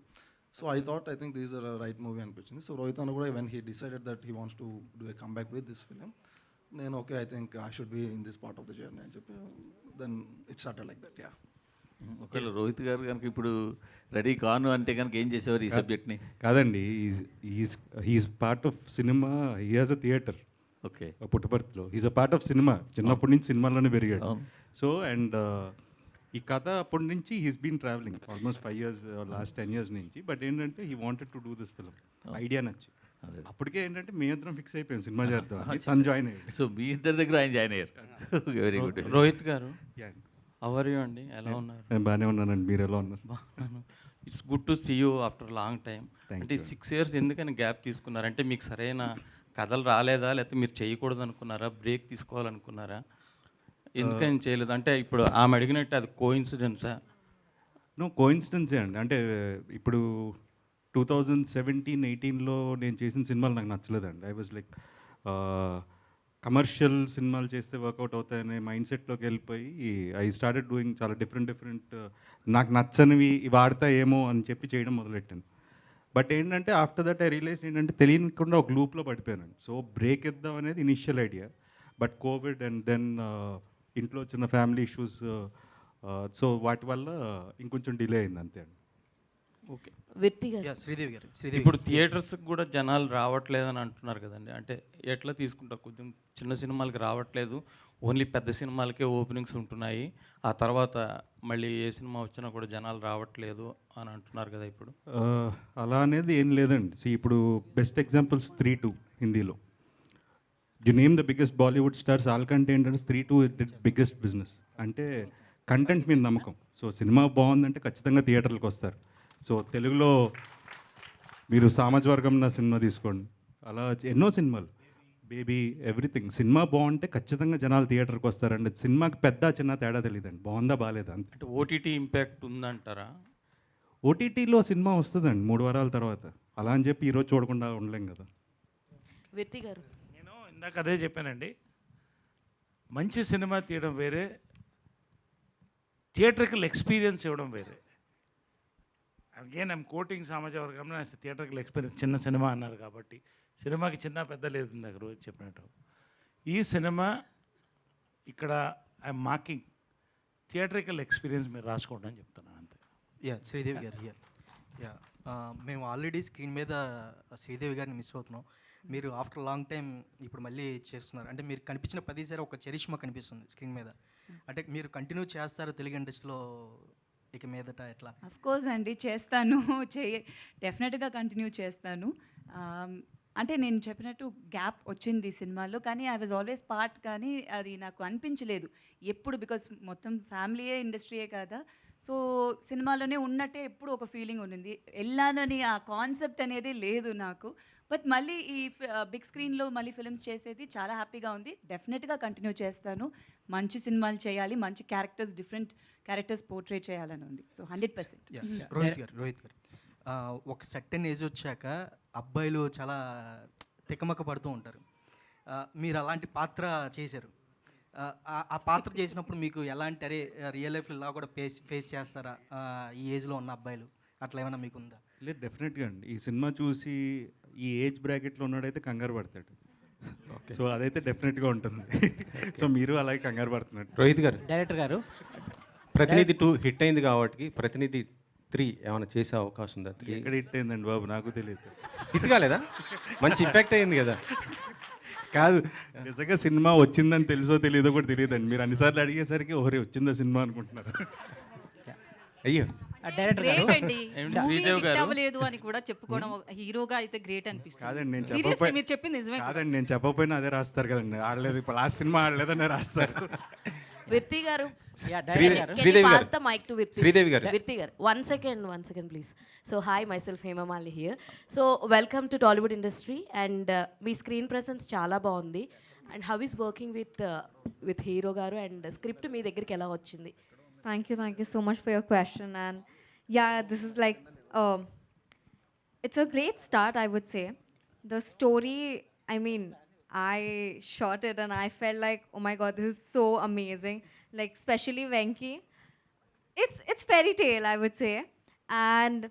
So I think these are right movie అనిపించింది. సో రోహిత్ అన్న కూడా when he decided that he wants to do a comeback with this film, నేను okay I think I should be in this part of the journey అని చెప్పి then it started like that. Yeah, ఒకవేళ రోహిత్ గారు కనుక ఇప్పుడు ready కాను అంటే కనుక ఏం చేసేవారు ఈ సబ్జెక్ట్ని? కాదండి, he's part of cinema. He has a theatre. Okay, పుట్టపర్తిలో he's a part of cinema. చిన్నప్పటి నుంచి సినిమాలోనే పెరిగాడు. సో అండ్ ఈ కథ అప్పటి నుంచి he's been travelling almost 5 years, last 10 years నుంచి. బట్ ఏంటంటే he wanted to do this film. Idea నచ్చి అప్పటికే ఏంటంటే మీ ఇద్దరం ఫిక్స్ అయిపోయాం సినిమా చేద్దాం. తను జాయిన్ అయ్యాడు. సో మీ ఇద్దరి దగ్గర ఆయన జాయిన్ అయ్యారు. Very good. రోహిత్ గారు అవర్ యూ అండి, ఎలా ఉన్నారు? నేను బాగానే ఉన్నానండి, మీరు ఎలా ఉన్నారు? It's good to see you after long time. అంటే 6 years ఎందుకని గ్యాప్ తీసుకున్నారు? అంటే మీకు సరైన కథలు రాలేదా, లేకపోతే మీరు చేయకూడదు అనుకున్నారా, బ్రేక్ తీసుకోవాలనుకున్నారా? ఎందుకని చేయలేదు? అంటే ఇప్పుడు ఆమె అడిగినట్టు అది కోఇన్సిడెన్సా? నో, కోఇన్సిడెన్సే అండి. అంటే ఇప్పుడు 2017-18లో నేను చేసిన సినిమాలు నాకు నచ్చలేదండి. ఐ వాజ్ లైక్ కమర్షియల్ సినిమాలు చేస్తే వర్కౌట్ అవుతాయనే మైండ్ సెట్లోకి వెళ్ళిపోయి ఐ స్టార్టెడ్ డూయింగ్ చాలా డిఫరెంట్ నాకు నచ్చనివి వాడతా ఏమో అని చెప్పి చేయడం మొదలెట్టాను. బట్ ఏంటంటే ఆఫ్టర్ దట్ ఐ రియలైజ్ ఏంటంటే తెలియకుండా ఒక లూప్లో పడిపోయాను. సో బ్రేక్ ఇద్దాం అనేది initial idea. But covid and then ఇంట్లో చిన్న ఫ్యామిలీ ఇష్యూస్, సో వాటి వల్ల ఇంకొంచెం డిలే అయింది అంతే అండి. ఓకే, శ్రీదేవి గారు, ఇప్పుడు థియేటర్స్కి కూడా జనాలు రావట్లేదని అంటున్నారు కదండి. అంటే ఎట్లా తీసుకుంటారు? కొంచెం చిన్న సినిమాలకి రావట్లేదు, ఓన్లీ పెద్ద సినిమాలకే ఓపెనింగ్స్ ఉంటున్నాయి, ఆ తర్వాత మళ్ళీ ఏ సినిమా వచ్చినా కూడా జనాలు రావట్లేదు అని అంటున్నారు కదా. ఇప్పుడు అలా అనేది ఏం లేదండి. ఇప్పుడు బెస్ట్ ఎగ్జాంపుల్స్ 3-2 హిందీలో. You name the biggest Bollywood stars, వాళ్ళకంటే ఏంటంటే 3-2 బిగ్గెస్ట్ బిజినెస్. అంటే కంటెంట్ మీద నమ్మకం. సో సినిమా బాగుందంటే ఖచ్చితంగా థియేటర్లకు వస్తారు. సో తెలుగులో మీరు సామాజిక వర్గం నా సినిమా తీసుకోండి, అలా ఎన్నో సినిమాలు, బేబీ, ఎవ్రీథింగ్. సినిమా బాగుంటే ఖచ్చితంగా జనాలు థియేటర్కి వస్తారండి. సినిమాకి పెద్ద చిన్న తేడా తెలియదండి, బాగుందా బాగాలేదా అంతే. అంటే ఓటీటీ ఇంపాక్ట్ ఉందంటారా? ఓటీటీలో సినిమా వస్తుందండి 3 వారాల తర్వాత. అలా అని చెప్పి ఈరోజు చూడకుండా ఉండలేం కదా. వ్యక్తి గారు, నేను ఇందాక అదే చెప్పానండి, మంచి సినిమా తీయడం వేరే, థియేటర్కల్ ఎక్స్పీరియన్స్ ఇవ్వడం వేరే. అగైన్ ఐమ్ కోటింగ్ సామాజిక వర్గంలో థియేటర్కల్ ఎక్స్పీరియన్స్. చిన్న సినిమా అన్నారు కాబట్టి సినిమాకి చిన్న పెద్ద లేదు ఇందాక రోజు చెప్పినట్టు. ఈ సినిమా ఇక్కడ ఐఎమ్ మార్కింగ్ థియేటర్కల్ ఎక్స్పీరియన్స్ మీరు రాసుకోండి అని చెప్తున్నాను అంతే. శ్రీదేవి గారు హియర్. మేము ఆల్రెడీ స్క్రీన్ మీద శ్రీదేవి గారిని మిస్ అవుతున్నాం. మీరు ఆఫ్టర్ లాంగ్ టైం ఇప్పుడు మళ్ళీ చేస్తున్నారు. అంటే మీరు కనిపించిన 10 సారి ఒక చరిష్మా కనిపిస్తుంది స్క్రీన్ మీద. అంటే మీరు కంటిన్యూ చేస్తారు తెలుగు ఇండస్ట్రీలో ఇక మీదట ఎట్లా? అఫ్ కోర్స్ అండి, చేస్తాను. డెఫినెట్గా కంటిన్యూ చేస్తాను. అంటే నేను చెప్పినట్టు గ్యాప్ వచ్చింది సినిమాలో, కానీ ఐ వాజ్ ఆల్వేస్ పార్ట్. కానీ అది నాకు అనిపించలేదు ఎప్పుడు, బికాస్ మొత్తం ఫ్యామిలీయే ఇండస్ట్రీయే కదా. సో సినిమాలోనే ఉన్నట్టే ఎప్పుడు ఒక ఫీలింగ్ ఉండింది. వెళ్ళానని ఆ కాన్సెప్ట్ అనేది లేదు నాకు. బట్ మళ్ళీ ఈ బిగ్ స్క్రీన్లో మళ్ళీ ఫిల్మ్స్ చేసేది చాలా హ్యాపీగా ఉంది. డెఫినెట్గా కంటిన్యూ చేస్తాను. మంచి సినిమాలు చేయాలి, మంచి క్యారెక్టర్స్, డిఫరెంట్ క్యారెక్టర్స్ పోర్ట్రే చేయాలని ఉంది. సో 100%. రోహిత్ గారు ఒక సర్టెన్ ఏజ్ వచ్చాక అబ్బాయిలు చాలా తికమక పడుతూ ఉంటారు. మీరు అలాంటి పాత్ర చేశారు. ఆ పాత్ర చేసినప్పుడు మీకు ఎలాంటి అరే రియల్ లైఫ్లో ఇలా కూడా ఫేస్ చేస్తారా ఈ ఏజ్లో ఉన్న అబ్బాయిలు, అట్లా ఏమైనా మీకు ఉందా? లేదు, డెఫినెట్గా అండి. ఈ సినిమా చూసి ఈ ఏజ్ బ్రాకెట్లో ఉన్నాడైతే కంగారు పడతాడు. సో అదైతే డెఫినెట్గా ఉంటుంది. సో మీరు అలాగే కంగారు పడుతున్నారు. రోహిత్ గారు, డైరెక్టర్ గారు, ప్రతినిధి 2 హిట్ అయింది కాబట్టి ప్రతినిధి 3 ఏమైనా చేసే అవకాశం ఉందా? 3 ఎక్కడ హిట్ అయిందండి బాబు, నాకు తెలియదు. హిట్ కాలేదా? మంచి ఇంపాక్ట్ అయింది కదా. కాదు, నిజంగా సినిమా వచ్చిందని తెలుసో తెలియదో కూడా తెలియదండి. మీరు అన్నిసార్లు అడిగేసరికి ఓరే వచ్చిందా సినిమా అనుకుంటున్నారు. అయ్యో, డైరెక్టర్ గారు, గ్రేట్ అండి. ఏమిటి మూవీ శ్రీదేవి హిట్ గారు? అవ్వలేదు అని కూడా చెప్పుకోవడం హీరోగా అయితే గ్రేట్ అనిపిస్తుంది. కాదండి, నేను Seriously, చెప్పకపోయి- మీరు చెప్పింది నిజమే. కాదండి, నేను చెప్పకపోయినా అదే రాస్తారు కదండి. ఆడలేదు, ఇప్పుడు లాస్ట్ సినిమా ఆడలేదనే రాస్తారు. విర్తి గారు, శ్రీదేవి గారు, Sridevi garu, Virti garu, one second please. So hi, myself Hemamalini here. So welcome to Tollywood industry and మీ స్క్రీన్ ప్రెసెన్స్ చాలా బాగుంది. And how is working with hero garu and script మీ దగ్గరికి ఎలా వచ్చింది? Thank you so much for your question. And yeah, this is like, it's a great start, I would say. The story, I mean, I shot it and I felt like, oh my God, this is so amazing. Like, especially Venki. It's fairy tale, I would say. And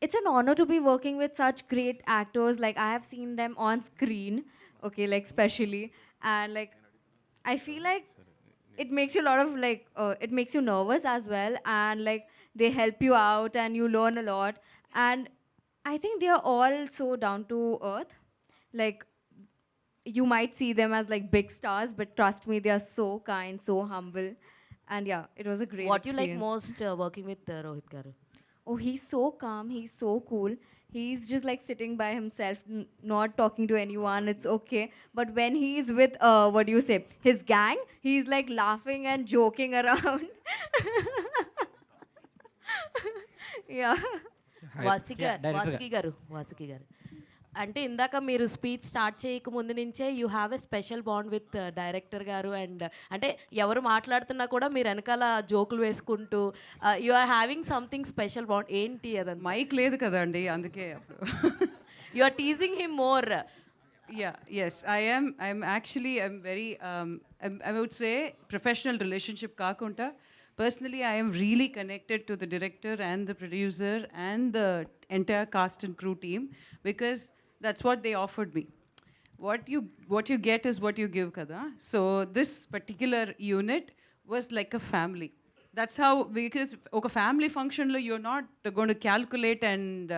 it's an honor to be working with such great actors. Like, I have seen them on screen, okay, like, especially. And like, I feel like it makes you a lot of like it makes you nervous as well, and like they help you out and you learn a lot. And I think they are all so down to earth. Like, you might see them as like big stars, but trust me, they are so kind, so humble. And yeah, it was a great What you like experience. most working with Rohit garu? Oh, he's so calm, he's so cool. He's just like sitting by himself, not talking to anyone. It's okay. But when he's with, what do you say, his gang, he's like laughing and joking around. Yeah. Vasuki గారు అంటే ఇందాక మీరు speech start చేయక ముందు నుంచే you have a special bond with director garu. And అంటే ఎవరు మాట్లాడుతున్నా కూడా మీరు వెనకాల జోకులు వేసుకుంటూ you are having something special bond. ఏంటి అదంతా? మైక్ లేదు కదండి, అందుకే you are teasing him more. Yeah, yes, I'm actually, I'm very, I would say professional relationship kakunta. Personally, I am really connected to the director and the producer and the entire cast and crew team, because that's what they offered me. What you get is what you give, kada. So this particular unit was like a family. That's how, because oka family function lo you're not going to calculate and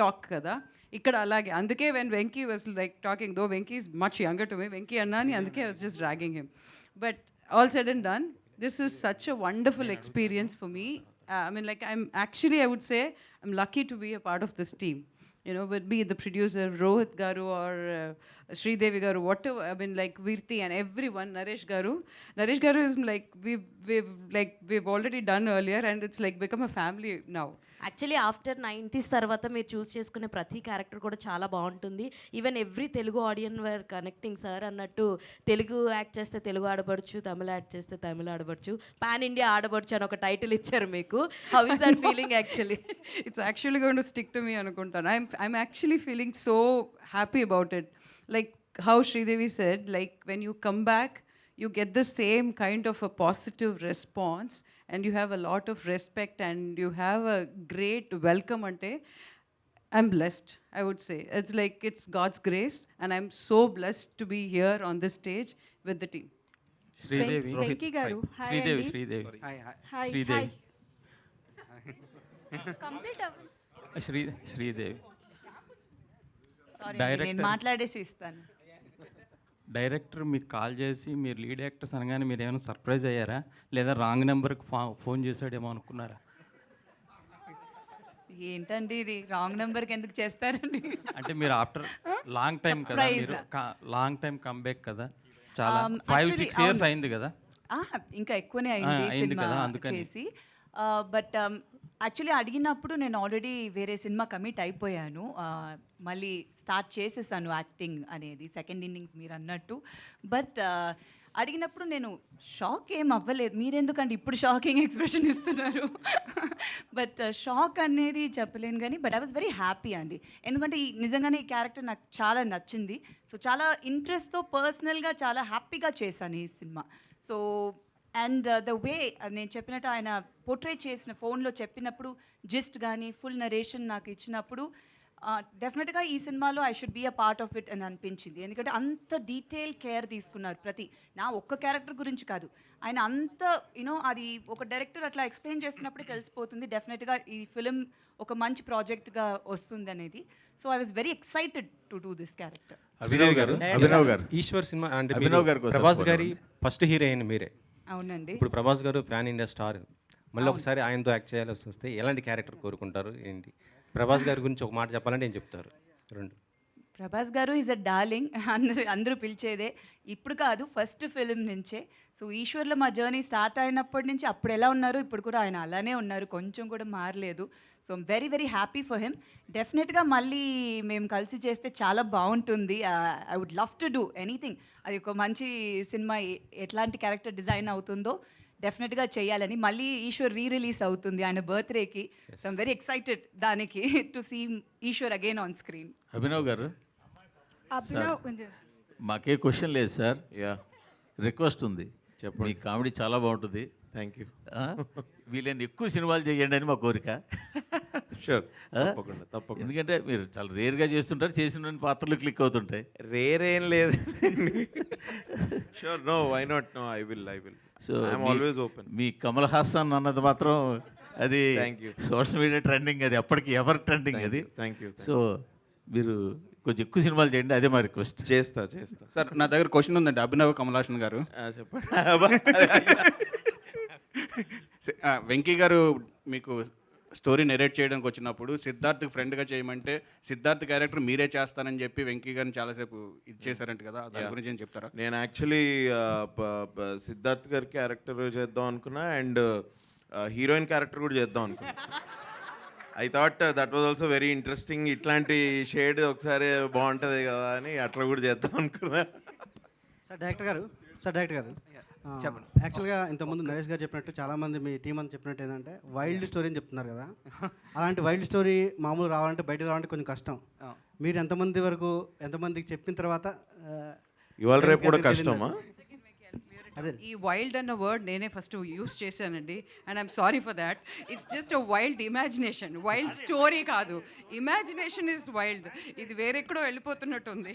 talk, kada. ఇక్కడ అలాగే అందుకే when Venki was like talking, though Venki is much younger to me, Venki annani, అందుకే I was just dragging him. But all said and done, this is such a wonderful experience for me. I mean, like, I would say I'm lucky to be a part of this team. You know, would be the producer Rohit garu or Sridevi garu, whatever. I mean, like Virti and everyone, Naresh garu is like we've already done earlier, and it's like become a family now. Actually after 90s తర్వాత మీరు చూస్ చేసుకునే ప్రతి character కూడా చాలా బాగుంటుంది. Even every Telugu ఆడియన్ wear connecting sir అన్నట్టు. Telugu act చేస్తే తెలుగు ఆడబడుచు, తమిళ act చేస్తే తమిళ ఆడబడుచు, పాన్ ఇండియా ఆడబడుచు అని ఒక టైటిల్ ఇచ్చారు మీకు. How is that feeling actually? It's actually going to stick to me anukuntan. I'm actually feeling so happy about it. Like how Sridevi said, like when you come back, you get the same kind of a positive response, and you have a lot of respect, and you have a great welcome ante. I'm blessed, I would say. It's like it's God's grace, and I'm so blessed to be here on this stage with the team. Sridevi, Venky గారు, hi Sridevi, అండి. Sridevi, Hi, Sridevi, complete Sridevi. Sorry, Director. నేను మాట్లాడేసి ఇస్తాను. Director మీకు call చేసి మీరు lead actors అనగానే మీరు ఏమైనా సర్ప్రైజ్ అయ్యారా, లేదా రాంగ్ నెంబర్కి ఫోన్ చేశాడేమో అనుకున్నారా? ఏంటండి ఇది, రాంగ్ నెంబర్కి ఎందుకు చేస్తారండి? అంటే మీరు ఆఫ్టర్ లాంగ్ టైం కదా, Surprise. మీరు లాంగ్ టైం కంబ్యాక్ కదా, చాలా 5-6 actually, ఇయర్స్ అవును. అయింది కదా. ఇంకా ఎక్కువనే అయింది అయింది సినిమా కదా, అందుకని. చేసి. బట్ యాక్చువల్లీ అడిగినప్పుడు నేను ఆల్రెడీ వేరే సినిమా కమిట్ అయిపోయాను. మళ్ళీ స్టార్ట్ చేసేసాను యాక్టింగ్ అనేది, సెకండ్ ఇన్నింగ్స్ మీరు అన్నట్టు. బట్ అడిగినప్పుడు నేను షాక్ ఏం అవ్వలేదు. మీరెందుకంటే ఇప్పుడు షాకింగ్ ఎక్స్ప్రెషన్ ఇస్తున్నారు? బట్ షాక్ అనేది చెప్పలేను కానీ, but I was very happy అండి. ఎందుకంటే నిజంగానే ఈ క్యారెక్టర్ నాకు చాలా నచ్చింది. సో చాలా ఇంట్రెస్ట్తో పర్సనల్గా చాలా హ్యాపీగా చేశాను ఈ cinema. So and the way నేను చెప్పినట్టు ఆయన పోర్ట్రేట్ చేసిన ఫోన్లో చెప్పినప్పుడు జిస్ట్ కానీ ఫుల్ నరేషన్ నాకు ఇచ్చినప్పుడు డెఫినెట్గా ఈ సినిమాలో I should be a part of it అని అనిపించింది. ఎందుకంటే అంత డీటెయిల్ కేర్ తీసుకున్నారు ప్రతి నా ఒక్క క్యారెక్టర్ గురించి కాదు, ఆయన అంత యూనో అది ఒక డైరెక్టర్ అట్లా ఎక్స్ప్లెయిన్ చేస్తున్నప్పుడే తెలిసిపోతుంది డెఫినెట్గా ఈ ఫిలిం ఒక మంచి ప్రాజెక్ట్గా వస్తుంది అనేది. So I was very excited to do this character. Abhinav గారు ఈశ్వర్ సినిమా అంటే అభినవ్ గారి కోసం ప్రభాస్ గారి ఫస్ట్ హీరోయిన్ మీరే. అవునండి. ఇప్పుడు ప్రభాస్ గారు ప్యాన్ ఇండియా స్టార్, మళ్ళీ ఒకసారి ఆయనతో యాక్ట్ చేయాల్సి వస్తే ఎలాంటి క్యారెక్టర్ కోరుకుంటారు ఏంటి? ప్రభాస్ గారి గురించి ఒక మాట చెప్పాలంటే ఏం చెప్తారు? రెండు. ప్రభాస్ గారు ఈజ్ అ డార్లింగ్, అందరూ పిలిచేదే. ఇప్పుడు కాదు, ఫస్ట్ ఫిలిం నుంచే. సో ఈశ్వర్లో మా జర్నీ స్టార్ట్ అయినప్పటి నుంచి అప్పుడు ఎలా ఉన్నారు ఇప్పుడు కూడా ఆయన అలానే ఉన్నారు, కొంచెం కూడా మారలేదు. So very very happy for him. డెఫినెట్గా మళ్ళీ మేము కలిసి చేస్తే చాలా బాగుంటుంది. I would love to do anything. అది ఒక మంచి సినిమా ఎట్లాంటి క్యారెక్టర్ డిజైన్ అవుతుందో డెఫినెట్గా చేయాలని. మళ్ళీ ఈశ్వర్ రిలీజ్ అవుతుంది ఆయన బర్త్డేకి. సో ఐమ్ వెరీ ఎక్సైటెడ్ దానికి to see Eeshwar again on screen. Abhinav garu, Abhinav కొంచెం మాకే క్వశ్చన్ లేదు సార్, రిక్వెస్ట్ ఉంది. చెప్పండి. మీ కామెడీ చాలా బాగుంటుంది. Thank you. వీళ్ళని ఎక్కువ సినిమాలు చేయండి అని మా కోరిక. షూర్, తప్పకుండా తప్పకుండా. ఎందుకంటే మీరు చాలా రేర్గా చేస్తుంటారు, చేసిన పాత్రలు క్లిక్ అవుతుంటాయి. రేరేం లేదు. Sure, no, why not, no, I will. So I'm always open. మీ కమల్ హాసన్ అన్నది మాత్రం అది Thank you. Social media trending, అది ఎప్పటికీ ఎవర్ ట్రెండింగ్ అది. Thank you. సో మీరు కొంచెం ఎక్కువ సినిమాలు చేయండి, అదే మా రిక్వెస్ట్. చేస్తా. సార్ నా దగ్గర క్వశ్చన్ ఉందండి అభినవ్ కమలాసన్ గారు. చెప్పండి. వెంకీ గారు మీకు స్టోరీ నెరేట్ చేయడానికి వచ్చినప్పుడు సిద్ధార్థ్ ఫ్రెండ్గా చేయమంటే సిద్ధార్థ్ క్యారెక్టర్ మీరే చేస్తానని చెప్పి వెంకీ గారిని చాలాసేపు ఇది చేశారంట కదా, దాని గురించి ఏం చెప్తారా? నేను యాక్చువల్లీ సిద్ధార్థ్ గారి క్యారెక్టర్ చేద్దాం అనుకున్నా, అండ్ హీరోయిన్ క్యారెక్టర్ కూడా చేద్దాం అనుకున్నా. I thought that was also very interesting. ఇట్లాంటి షేడ్ ఒకసారి బాగుంటుంది కదా అని అట్లా కూడా చేద్దాం అనుకున్నా. సార్ డైరెక్టర్ గారు చెప్పండి. యాక్చువల్గా ఇంతకుముందు నరేష్ గారు చెప్పినట్టు చాలామంది మీ టీం అని చెప్పినట్టు ఏంటంటే వైల్డ్ స్టోరీ అని చెప్తున్నారు కదా, అలాంటి వైల్డ్ స్టోరీ మామూలు రావాలంటే బయటకు రావాలంటే కొంచెం కష్టం. మీరు ఎంతమందికి చెప్పిన తర్వాత ఇవాళ రేపు కూడా కష్టమా? అదే ఈ వైల్డ్ అన్న వర్డ్ నేనే ఫస్ట్ యూస్ చేశానండి, and I'm sorry for that. It's just a wild imagination, wild story కాదు. Imagination is wild. ఇది వేరెక్కడో వెళ్ళిపోతున్నట్టుంది.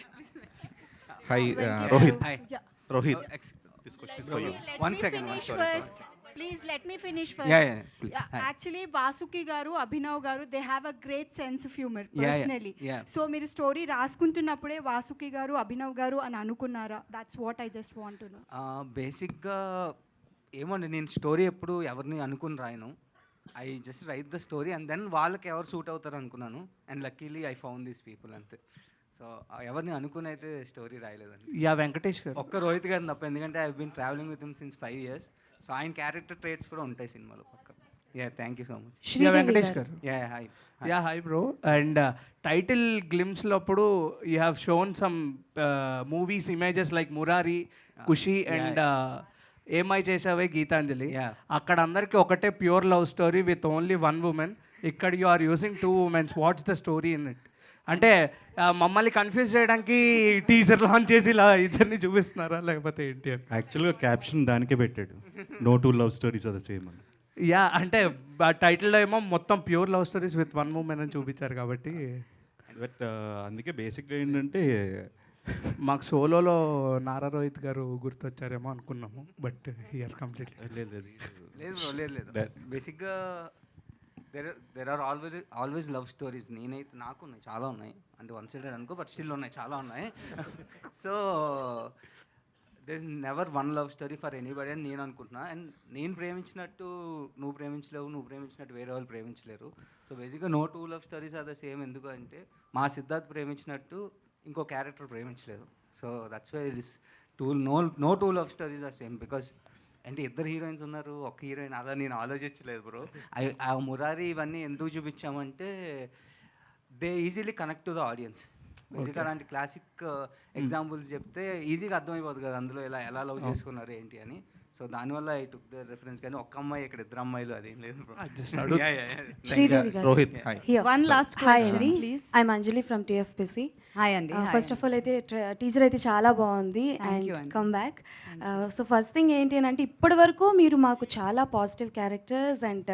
Hi, Rohit. Rohit. This question is for you. One second. Please let me finish first. Yeah, please. Actually, Vasuki garu, Abhinav garu, they have a great sense of humor personally. Yeah. So మీరు story రాసుకుంటున్నప్పుడే వాసుకి గారు అభినవ్ గారు అని అనుకున్నారా? That's what I just want to know. బేసిక్గా ఏమోండి, నేను story ఎప్పుడు ఎవరిని అనుకుని రాయను. I just write the story and then వాళ్ళకి ఎవరు సూట్ అవుతారు అనుకున్నాను, and luckily I found these people అంతే. సో ఎవరిని అనుకుని అయితే స్టోరీ రాయలేదండి. వెంకటేష్ గారు, ఒక్క రోహిత్ గారిని తప్ప, ఎందుకంటే I been travelling with him since 5 years. So ఆయన క్యారెక్టర్ ట్రేట్స్ కూడా ఉంటాయి సినిమాలో పక్క. Thank you so much. Venkatesh గారు. Hi bro. అండ్ టైటిల్ గ్లిమ్స్లో అప్పుడు you have shown some movies images like Murari, Kushi and Yemaaya Chesave Geethanjali. అక్కడ అందరికీ ఒకటే pure love story with only 1 woman. ఇక్కడ you are using 2 women. What's the story in it? అంటే మమ్మల్ని confuse చేయడానికి టీజర్ లాంచ్ చేసి ఇలా ఇద్దరిని చూపిస్తున్నారా లేకపోతే ఏంటి అని? యాక్చువల్గా క్యాప్షన్ దానికే పెట్టాడు, no two love stories are the same అని. అంటే టైటిల్లో ఏమో మొత్తం pure love stories with 1 woman అని చూపించారు కాబట్టి. బట్ అందుకే బేసిక్గా ఏంటంటే మాకు సోలోలో నారా రోహిత్ గారు గుర్తొచ్చారేమో అనుకున్నాము, బట్ హియర్ కంప్లీట్లీ లేదు. బేసిక్గా there are always love stories. నేనైతే నాకు ఉన్నాయి, చాలా ఉన్నాయి. అంటే 1 sided అనుకో, బట్ స్టిల్ ఉన్నాయి, చాలా ఉన్నాయి. So there is never 1 love story for anybody అని నేను అనుకుంటున్నా. అండ్ నేను ప్రేమించినట్టు నువ్వు ప్రేమించలేవు, నువ్వు ప్రేమించినట్టు వేరే వాళ్ళు ప్రేమించలేరు. సో బేసిక్గా no 2 love stories are the same. ఎందుకు అంటే మా సిద్ధార్థ్ ప్రేమించినట్టు ఇంకో క్యారెక్టర్ ప్రేమించలేదు. So that's why it is no 2 love stories are same, because అంటే ఇద్దరు హీరోయిన్స్ ఉన్నారు, ఒక హీరోయిన్, అలా నేను ఆలోచించలేదు బ్రో. ఆ మురారి ఇవన్నీ ఎందుకు చూపించామంటే they easily connect to the audience. బేసిక్గా అలాంటి క్లాసిక్ ఎగ్జాంపుల్స్ చెప్తే ఈజీగా అర్థమైపోతుంది కదా అందులో ఎలా లవ్ చేసుకున్నారు ఏంటి అని. సో దానివల్ల ఐ టుక్ ద రెఫరెన్స్. కానీ ఒక్క అమ్మాయి ఇక్కడ ఇద్దరు అమ్మాయిలు అదేం లేదు bro. Sridevi garu. Rohit, hi. Here. One last Hi question, అండి, please. I'm Anjali from TFPC. Hi అండి. ఫస్ట్ ఆఫ్ ఆల్ అయితే టీజర్ అయితే చాలా బాగుంది అండ్ you అండి. Come back. So first thing ఏంటి అని అంటే ఇప్పటి వరకు మీరు మాకు చాలా పాజిటివ్ క్యారెక్టర్స్ అండ్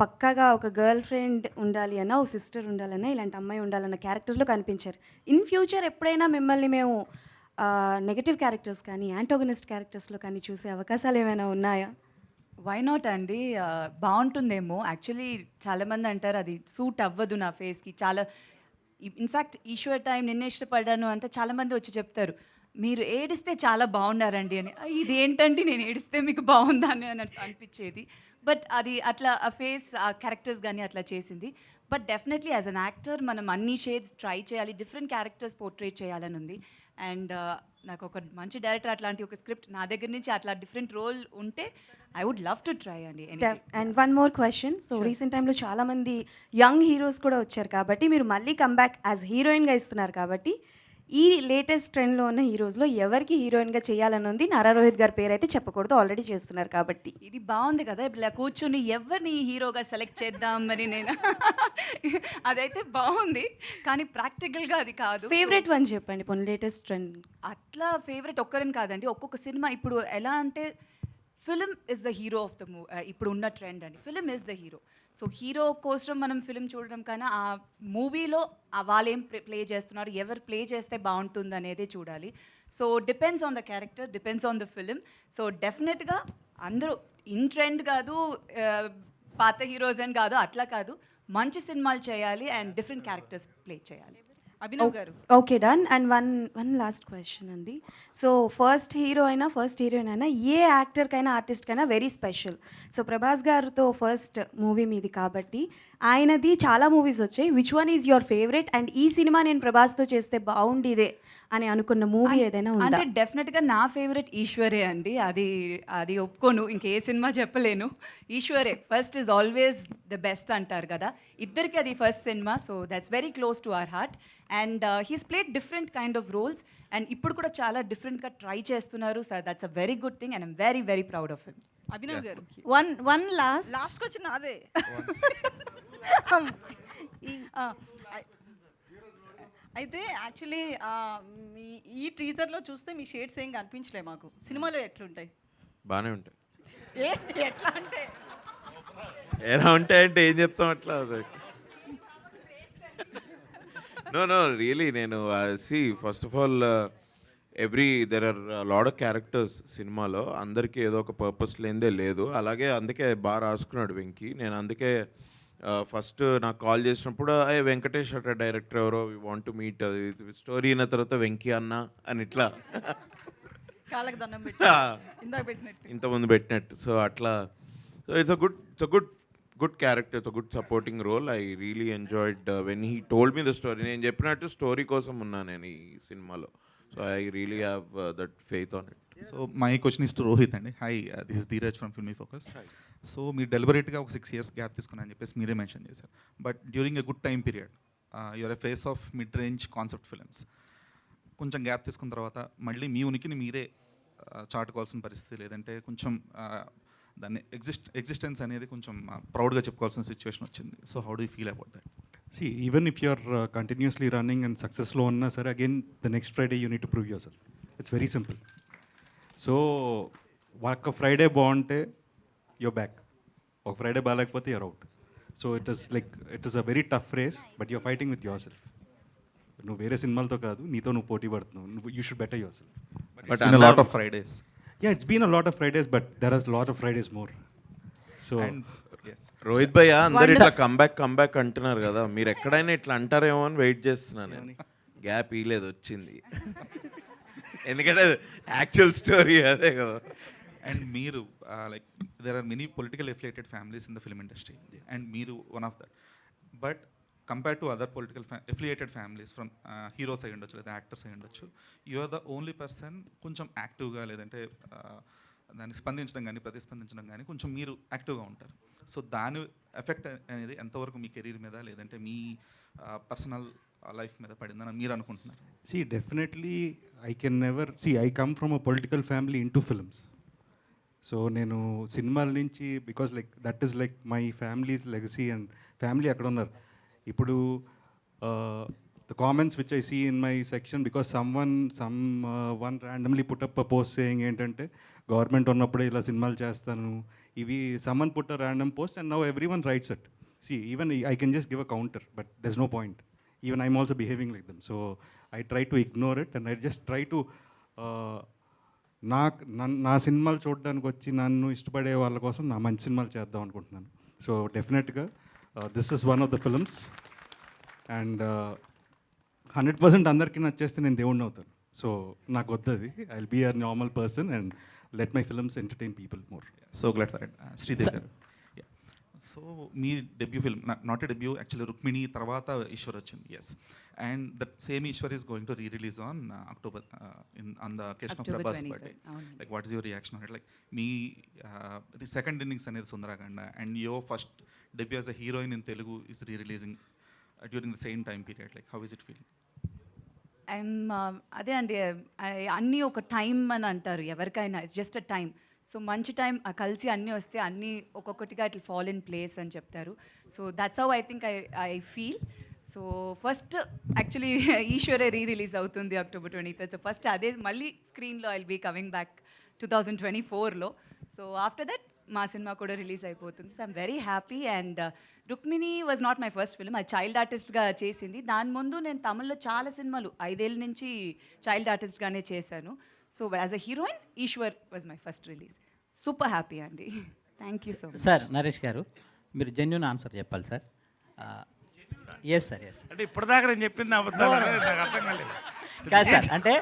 పక్కాగా ఒక గర్ల్ ఫ్రెండ్ ఉండాలి అన్న, ఒక సిస్టర్ ఉండాలన్నా, ఇలాంటి అమ్మాయి ఉండాలన్న క్యారెక్టర్లో కనిపించారు. ఇన్ ఫ్యూచర్ ఎప్పుడైనా మిమ్మల్ని మేము నెగటివ్ క్యారెక్టర్స్ కానీ యాంటోగనిస్ట్ క్యారెక్టర్స్లో కానీ చూసే అవకాశాలు ఏమైనా ఉన్నాయా? వై నాట్ అండి, బాగుంటుందేమో. యాక్చువల్లీ చాలామంది అంటారు అది సూట్ అవ్వదు నా ఫేస్కి. చాలా ఇన్ఫ్యాక్ట్ ఈశ్వర్ టైం నిన్న ఇష్టపడ్డాను అంటే చాలామంది వచ్చి చెప్తారు మీరు ఏడిస్తే చాలా బాగున్నారండి అని. ఇదేంటండి నేను ఏడిస్తే మీకు బాగుందా అని అనిపించేది. బట్ అది అట్లా ఆ ఫేస్ ఆ క్యారెక్టర్స్ కానీ అట్లా చేసింది. But definitely as an actor మనం అన్ని షేడ్స్ ట్రై చేయాలి, డిఫరెంట్ క్యారెక్టర్స్ పోర్ట్రేట్ చేయాలని ఉంది. అండ్ నాకు ఒక మంచి డైరెక్టర్ అట్లాంటి ఒక స్క్రిప్ట్ నా దగ్గర నుంచి అట్లా డిఫరెంట్ రోల్ ఉంటే I would love to try అండి. And one more question. So recent టైంలో చాలామంది యంగ్ హీరోస్ కూడా వచ్చారు కాబట్టి మీరు మళ్ళీ కమ్బ్యాక్ యాజ్ హీరోయిన్గా ఇస్తున్నారు కాబట్టి ఈ లేటెస్ట్ ట్రెండ్లో ఉన్న హీరోస్లో ఎవరికి హీరోయిన్గా చేయాలని ఉంది? నారా రోహిత్ గారి పేరు అయితే చెప్పకూడదు, ఆల్రెడీ చేస్తున్నారు కాబట్టి. ఇది బాగుంది కదా, ఇప్పుడు ఇలా కూర్చుని ఎవరిని హీరోగా సెలెక్ట్ చేద్దాం మరి నేను అదైతే బాగుంది కానీ ప్రాక్టికల్గా అది కాదు. ఫేవరెట్ వన్ చెప్పండి పోనీ లేటెస్ట్ ట్రెండ్. అట్లా ఫేవరెట్ ఒక్కరని కాదండి, ఒక్కొక్క సినిమా ఇప్పుడు ఎలా అంటే film is the hero of the ఇప్పుడు ఉన్న ట్రెండ్ అండి. Film is the hero. So hero కోసం మనం ఫిలిం చూడడం కన్నా ఆ మూవీలో వాళ్ళు ఏం ప్లే చేస్తున్నారు, ఎవరు ప్లే చేస్తే బాగుంటుంది అనేది చూడాలి. So depends on the character, depends on the film. So డెఫినెట్గా అందరూ ఇన్ ట్రెండ్ కాదు, పాత హీరోస్ అని కాదు, అట్లా కాదు, మంచి సినిమాలు చేయాలి అండ్ డిఫరెంట్ క్యారెక్టర్స్ ప్లే చేయాలి. అభినవ్ గారు. Okay done. And one last question అండి. సో ఫస్ట్ హీరోయిన్ అయినా ఏ యాక్టర్కైనా ఆర్టిస్ట్కైనా వెరీ స్పెషల్. సో ప్రభాస్ గారితో ఫస్ట్ మూవీ మీది కాబట్టి ఆయనది చాలా మూవీస్ వచ్చాయి. Which one is your favourite and ఈ సినిమా నేను ప్రభాస్తో చేస్తే బాగుండేదే అని అనుకున్న మూవీ ఏదైనా ఉందా? అంటే డెఫినెట్గా నా ఫేవరెట్ ఈశ్వరే అండి. అది ఒప్పుకోను, ఇంకే సినిమా చెప్పలేను. ఈశ్వరే first is always the best అంటారు కదా, ఇద్దరికి అది first cinema. So that's very close to our heart. And he's played different kind of roles and ఇప్పుడు కూడా చాలా డిఫరెంట్గా ట్రై చేస్తున్నారు. So that's a very good thing and I'm very very proud of him. Abhinav గారు. One last question అదే. అయితే actually ఈ టీజర్లో చూస్తే మీ షేడ్స్ ఏం కనిపించలే మాకు. సినిమాలో ఎట్లుంటాయి? బాగానే ఉంటాయి. ఏంటి ఎట్లా అంటే ఎలా ఉంటాయంటే ఏం చెప్తాం అట్లా. నో రియలీ నేను see first of all there are lot of characters సినిమాలో. అందరికీ ఏదో ఒక పర్పస్ లేనిదే లేదు. అలాగే అందుకే బాగా రాసుకున్నాడు వెంకీ. నేను అందుకే ఫస్ట్ నాకు కాల్ చేసినప్పుడు వెంకటేష్ అట డైరెక్టర్ ఎవరో వి వాంట్ టు మీట్, అది స్టోరీ అయిన తర్వాత వెంకీ అన్న అని ఇట్లా కాళ్ళకి దండం పెట్టి ఇందాక పెట్టినట్టు ఇంతకుముందు పెట్టినట్టు. సో అట్లా it's a good character, it's a good supporting role. I really enjoyed when he told me the story. నేను చెప్పినట్టు స్టోరీ కోసం ఉన్నాను నేను ఈ సినిమాలో. So I really have that faith on it. So my question is to Rohit అండి. Hi, this is Dheeraj from Filmy Focus. So మీరు డెలిబరేట్గా ఒక 6 years గ్యాప్ తీసుకున్నారని చెప్పేసి మీరే మెన్షన్ చేశారు. But during a good time period your a face of mid range concept films. కొంచెం gap తీసుకున్న తర్వాత మళ్ళీ మీ ఉనికిని మీరే చాటుకోవాల్సిన పరిస్థితి, లేదంటే కొంచెం దాన్ని ఎగ్జిస్టెన్స్ అనేది కొంచెం ప్రౌడ్గా చెప్పుకోవాల్సిన సిచ్యువేషన్ వచ్చింది. So how do you feel about that? See, even if you're continuously running and successful unnaa sir, again the next Friday you need to prove yourself. It's very simple. So ఒక Friday బాగుంటే you're back, ఒక Friday బాగాలేకపోతే you're out. So it is a very tough race, but you're fighting with yourself. నువ్వు వేరే సినిమాలతో కాదు, నీతో నువ్వు పోటీ పడుతున్నావు. You should better yourself. But it's been a lot of Fridays. Yeah, it's been a lot of Fridays, but there are a lot of Fridays more. So Rohit భయ్య అందరు ఇట్లా కంబ్యాక్ అంటున్నారు కదా, మీరు ఎక్కడైనా ఇట్లా అంటారేమో అని వెయిట్ చేస్తున్నాను నేను. గ్యాప్ ఇలేదు, వచ్చింది. ఎందుకంటే యాక్చువల్ స్టోరీ అదే కదా. అండ్ మీరు like there are many political affiliated families in the film industry and మీరు one of that. But compare to other political affiliated families from heroes అయ్యి ఉండొచ్చు లేదా యాక్టర్స్ అయ్యి ఉండొచ్చు, you are the only person కొంచెం యాక్టివ్గా లేదంటే దాన్ని స్పందించడం కానీ ప్రతిస్పందించడం కానీ కొంచెం మీరు యాక్టివ్గా ఉంటారు. సో దాని ఎఫెక్ట్ అనేది ఎంతవరకు మీ కెరీర్ మీద లేదంటే మీ పర్సనల్ లైఫ్ మీద పడిందని మీరు అనుకుంటున్నారు? See, definitely I can never see. I come from a political family into films. So నేను సినిమాల నుంచి because like that is like my family's legacy and family అక్కడ ఉన్నారు. ఇప్పుడు the comments which I see in my section because one randomly put up a post saying ఏంటంటే government ఉన్నప్పుడే ఇలా సినిమాలు చేస్తాను, ఇవి someone put a random post and now every one writes it. See, even I can just give a counter, but there's no point. Even I'm also behaving like them. So I try to ignore it and I just try to నా సినిమాలు చూడడానికి వచ్చి నన్ను ఇష్టపడే వాళ్ళ కోసం నా మంచి సినిమాలు చేద్దాం అనుకుంటున్నాను. సో డెఫినెట్గా this is one of the films and 100% అందరికీ నచ్చేస్తే నేను దేవుడిని అవుతాను. సో నాకు వద్దది. I will be a normal person and let my films entertain people more. So glad for it. Sridevi గారు, సో మీ debut film, not a debut actually, Rukmini తర్వాత ఈశ్వర్ వచ్చింది. Yes, and that same Eeshwar is going to re-release on October on the occasion of Prabhas birthday. Like what is your reaction on it? Like మీ second innings అనేది Sundarakanda and your first debut as a heroine in Telugu is re-releasing during the same time period. Like how is it feeling? అదే అండి, అన్నీ ఒక time అని అంటారు ఎవరికైనా, it's just a time. So మంచి టైం కలిసి అన్నీ వస్తే అన్నీ ఒక్కొక్కటిగా ఇట్లా ఫాల్ ఇన్ ప్లేస్ అని చెప్తారు. So that's how I think I feel. So first actually ఈశ్వరే రిలీజ్ అవుతుంది October 23rd. సో ఫస్ట్ అదే మళ్ళీ స్క్రీన్లో I will be coming back 2024లో. సో ఆఫ్టర్ దట్ మా సినిమా కూడా రిలీజ్ అయిపోతుంది. So I'm very happy. And Rukmini was not my first film, అది చైల్డ్ ఆర్టిస్ట్గా చేసింది. దాని ముందు నేను తమిళ్లో చాలా సినిమాలు 5 ఏళ్ళ నుంచి చైల్డ్ ఆర్టిస్ట్గానే చేశాను. So as a heroine Eeshwar was my first release. Super happy అండి. Thank you so much. Sir Naresh garu, మీరు జెన్యూన్ ఆన్సర్ చెప్పాలి సార్. Yes sir, yes. అంటే ఇప్పటిదాకా నేను చెప్పింది అబద్ధాలు, నాకు అర్థం కాలేదు. కాదు సార్, అంటే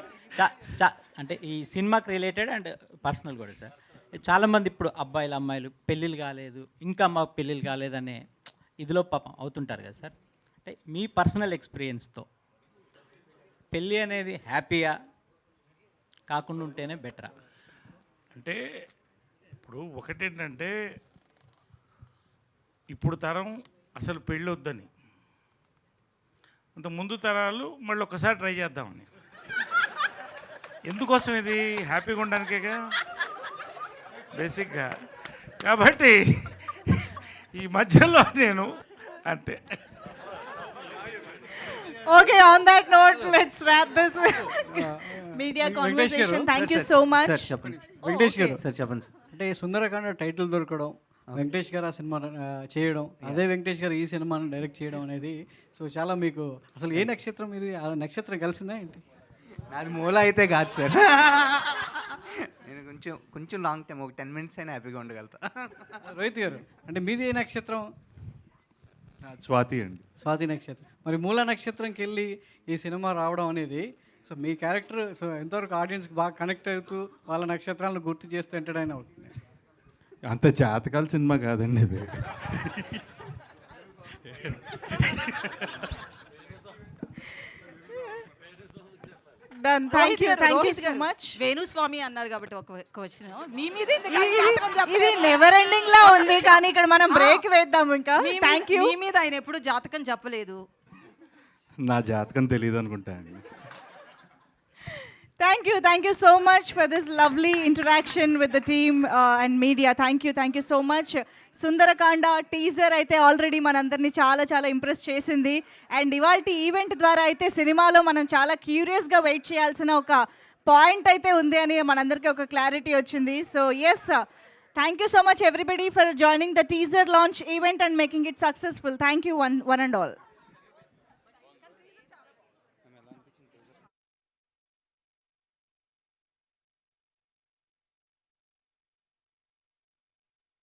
అంటే ఈ సినిమాకి రిలేటెడ్ అండ్ పర్సనల్ కూడా సార్. చాలామంది ఇప్పుడు అబ్బాయిలు అమ్మాయిలు పెళ్ళిళ్ళు కాలేదు, ఇంకా మాకు పెళ్ళిళ్ళు కాలేదనే ఇదిలో పాపం అవుతుంటారు కదా సార్. అంటే మీ పర్సనల్ ఎక్స్పీరియన్స్తో పెళ్ళి అనేది హ్యాపీగా కాకుండా ఉంటేనే బెటరా? అంటే ఇప్పుడు ఒకటేంటంటే ఇప్పుడు తరం అసలు పెళ్ళి వద్దని, అంత ముందు తరాలు మళ్ళీ ఒకసారి ట్రై చేద్దామని. ఎందుకోసం ఇది హ్యాపీగా ఉండడానికేగా బేసిక్గా. కాబట్టి ఈ మధ్యలో నేను అంతే. Okay, on that note, let's wrap this media conversation. Thank you so much. Sir చెప్పండి. వెంకటేష్ గారు సార్ చెప్పండి. అంటే సుందరకాండ టైటిల్ దొరకడం, వెంకటేష్ గారు ఆ సినిమా చేయడం, అదే వెంకటేష్ గారు ఈ సినిమాను డైరెక్ట్ చేయడం అనేది సో చాలా మీకు అసలు ఏ నక్షత్రం ఇది, ఆ నక్షత్రం కలిసిందా ఏంటి? నాది మూల అయితే కాదు సార్. నేను కొంచెం లాంగ్ టైం, ఒక 10 minutes అయినా హ్యాపీగా ఉండగలుగుతా. రోహిత్ గారు, అంటే మీది ఏ నక్షత్రం? స్వాతి అండి. స్వాతి నక్షత్రం. మరి మూల నక్షత్రంకి వెళ్ళి ఈ సినిమా రావడం అనేది సో మీ క్యారెక్టర్ సో ఎంతవరకు ఆడియన్స్కి బాగా కనెక్ట్ అవుతూ వాళ్ళ నక్షత్రాలను గుర్తు చేస్తూ ఎంటర్టైన్ అవుతుంది? అంత జాతకాల సినిమా కాదండి ఇది. Done. Thank you so much. Venu Swamy అన్నారు కాబట్టి ఒక క్వశ్చన్ మీ మీద ఇది నెవర్ ఎండింగ్ లా ఉంది, కానీ ఇక్కడ మనం బ్రేక్ వేద్దాం ఇంకా. Thank you. మీ మీద ఆయన ఎప్పుడు జాతకం చెప్పలేదు. నా జాతకం తెలియదు అనుకుంటా అండి. Thank you so much for this lovely interaction with the team and media. Thank you so much. Sundarakanda teaser అయితే ఆల్రెడీ మనందరినీ చాలా ఇంప్రెస్ చేసింది. అండ్ ఇవాళ ఈవెంట్ ద్వారా అయితే సినిమాలో మనం చాలా క్యూరియస్గా వెయిట్ చేయాల్సిన ఒక పాయింట్ అయితే ఉంది అని మనందరికీ ఒక క్లారిటీ వచ్చింది. So yes, thank you so much everybody for joining the teaser launch event and making it successful. Thank you one and all.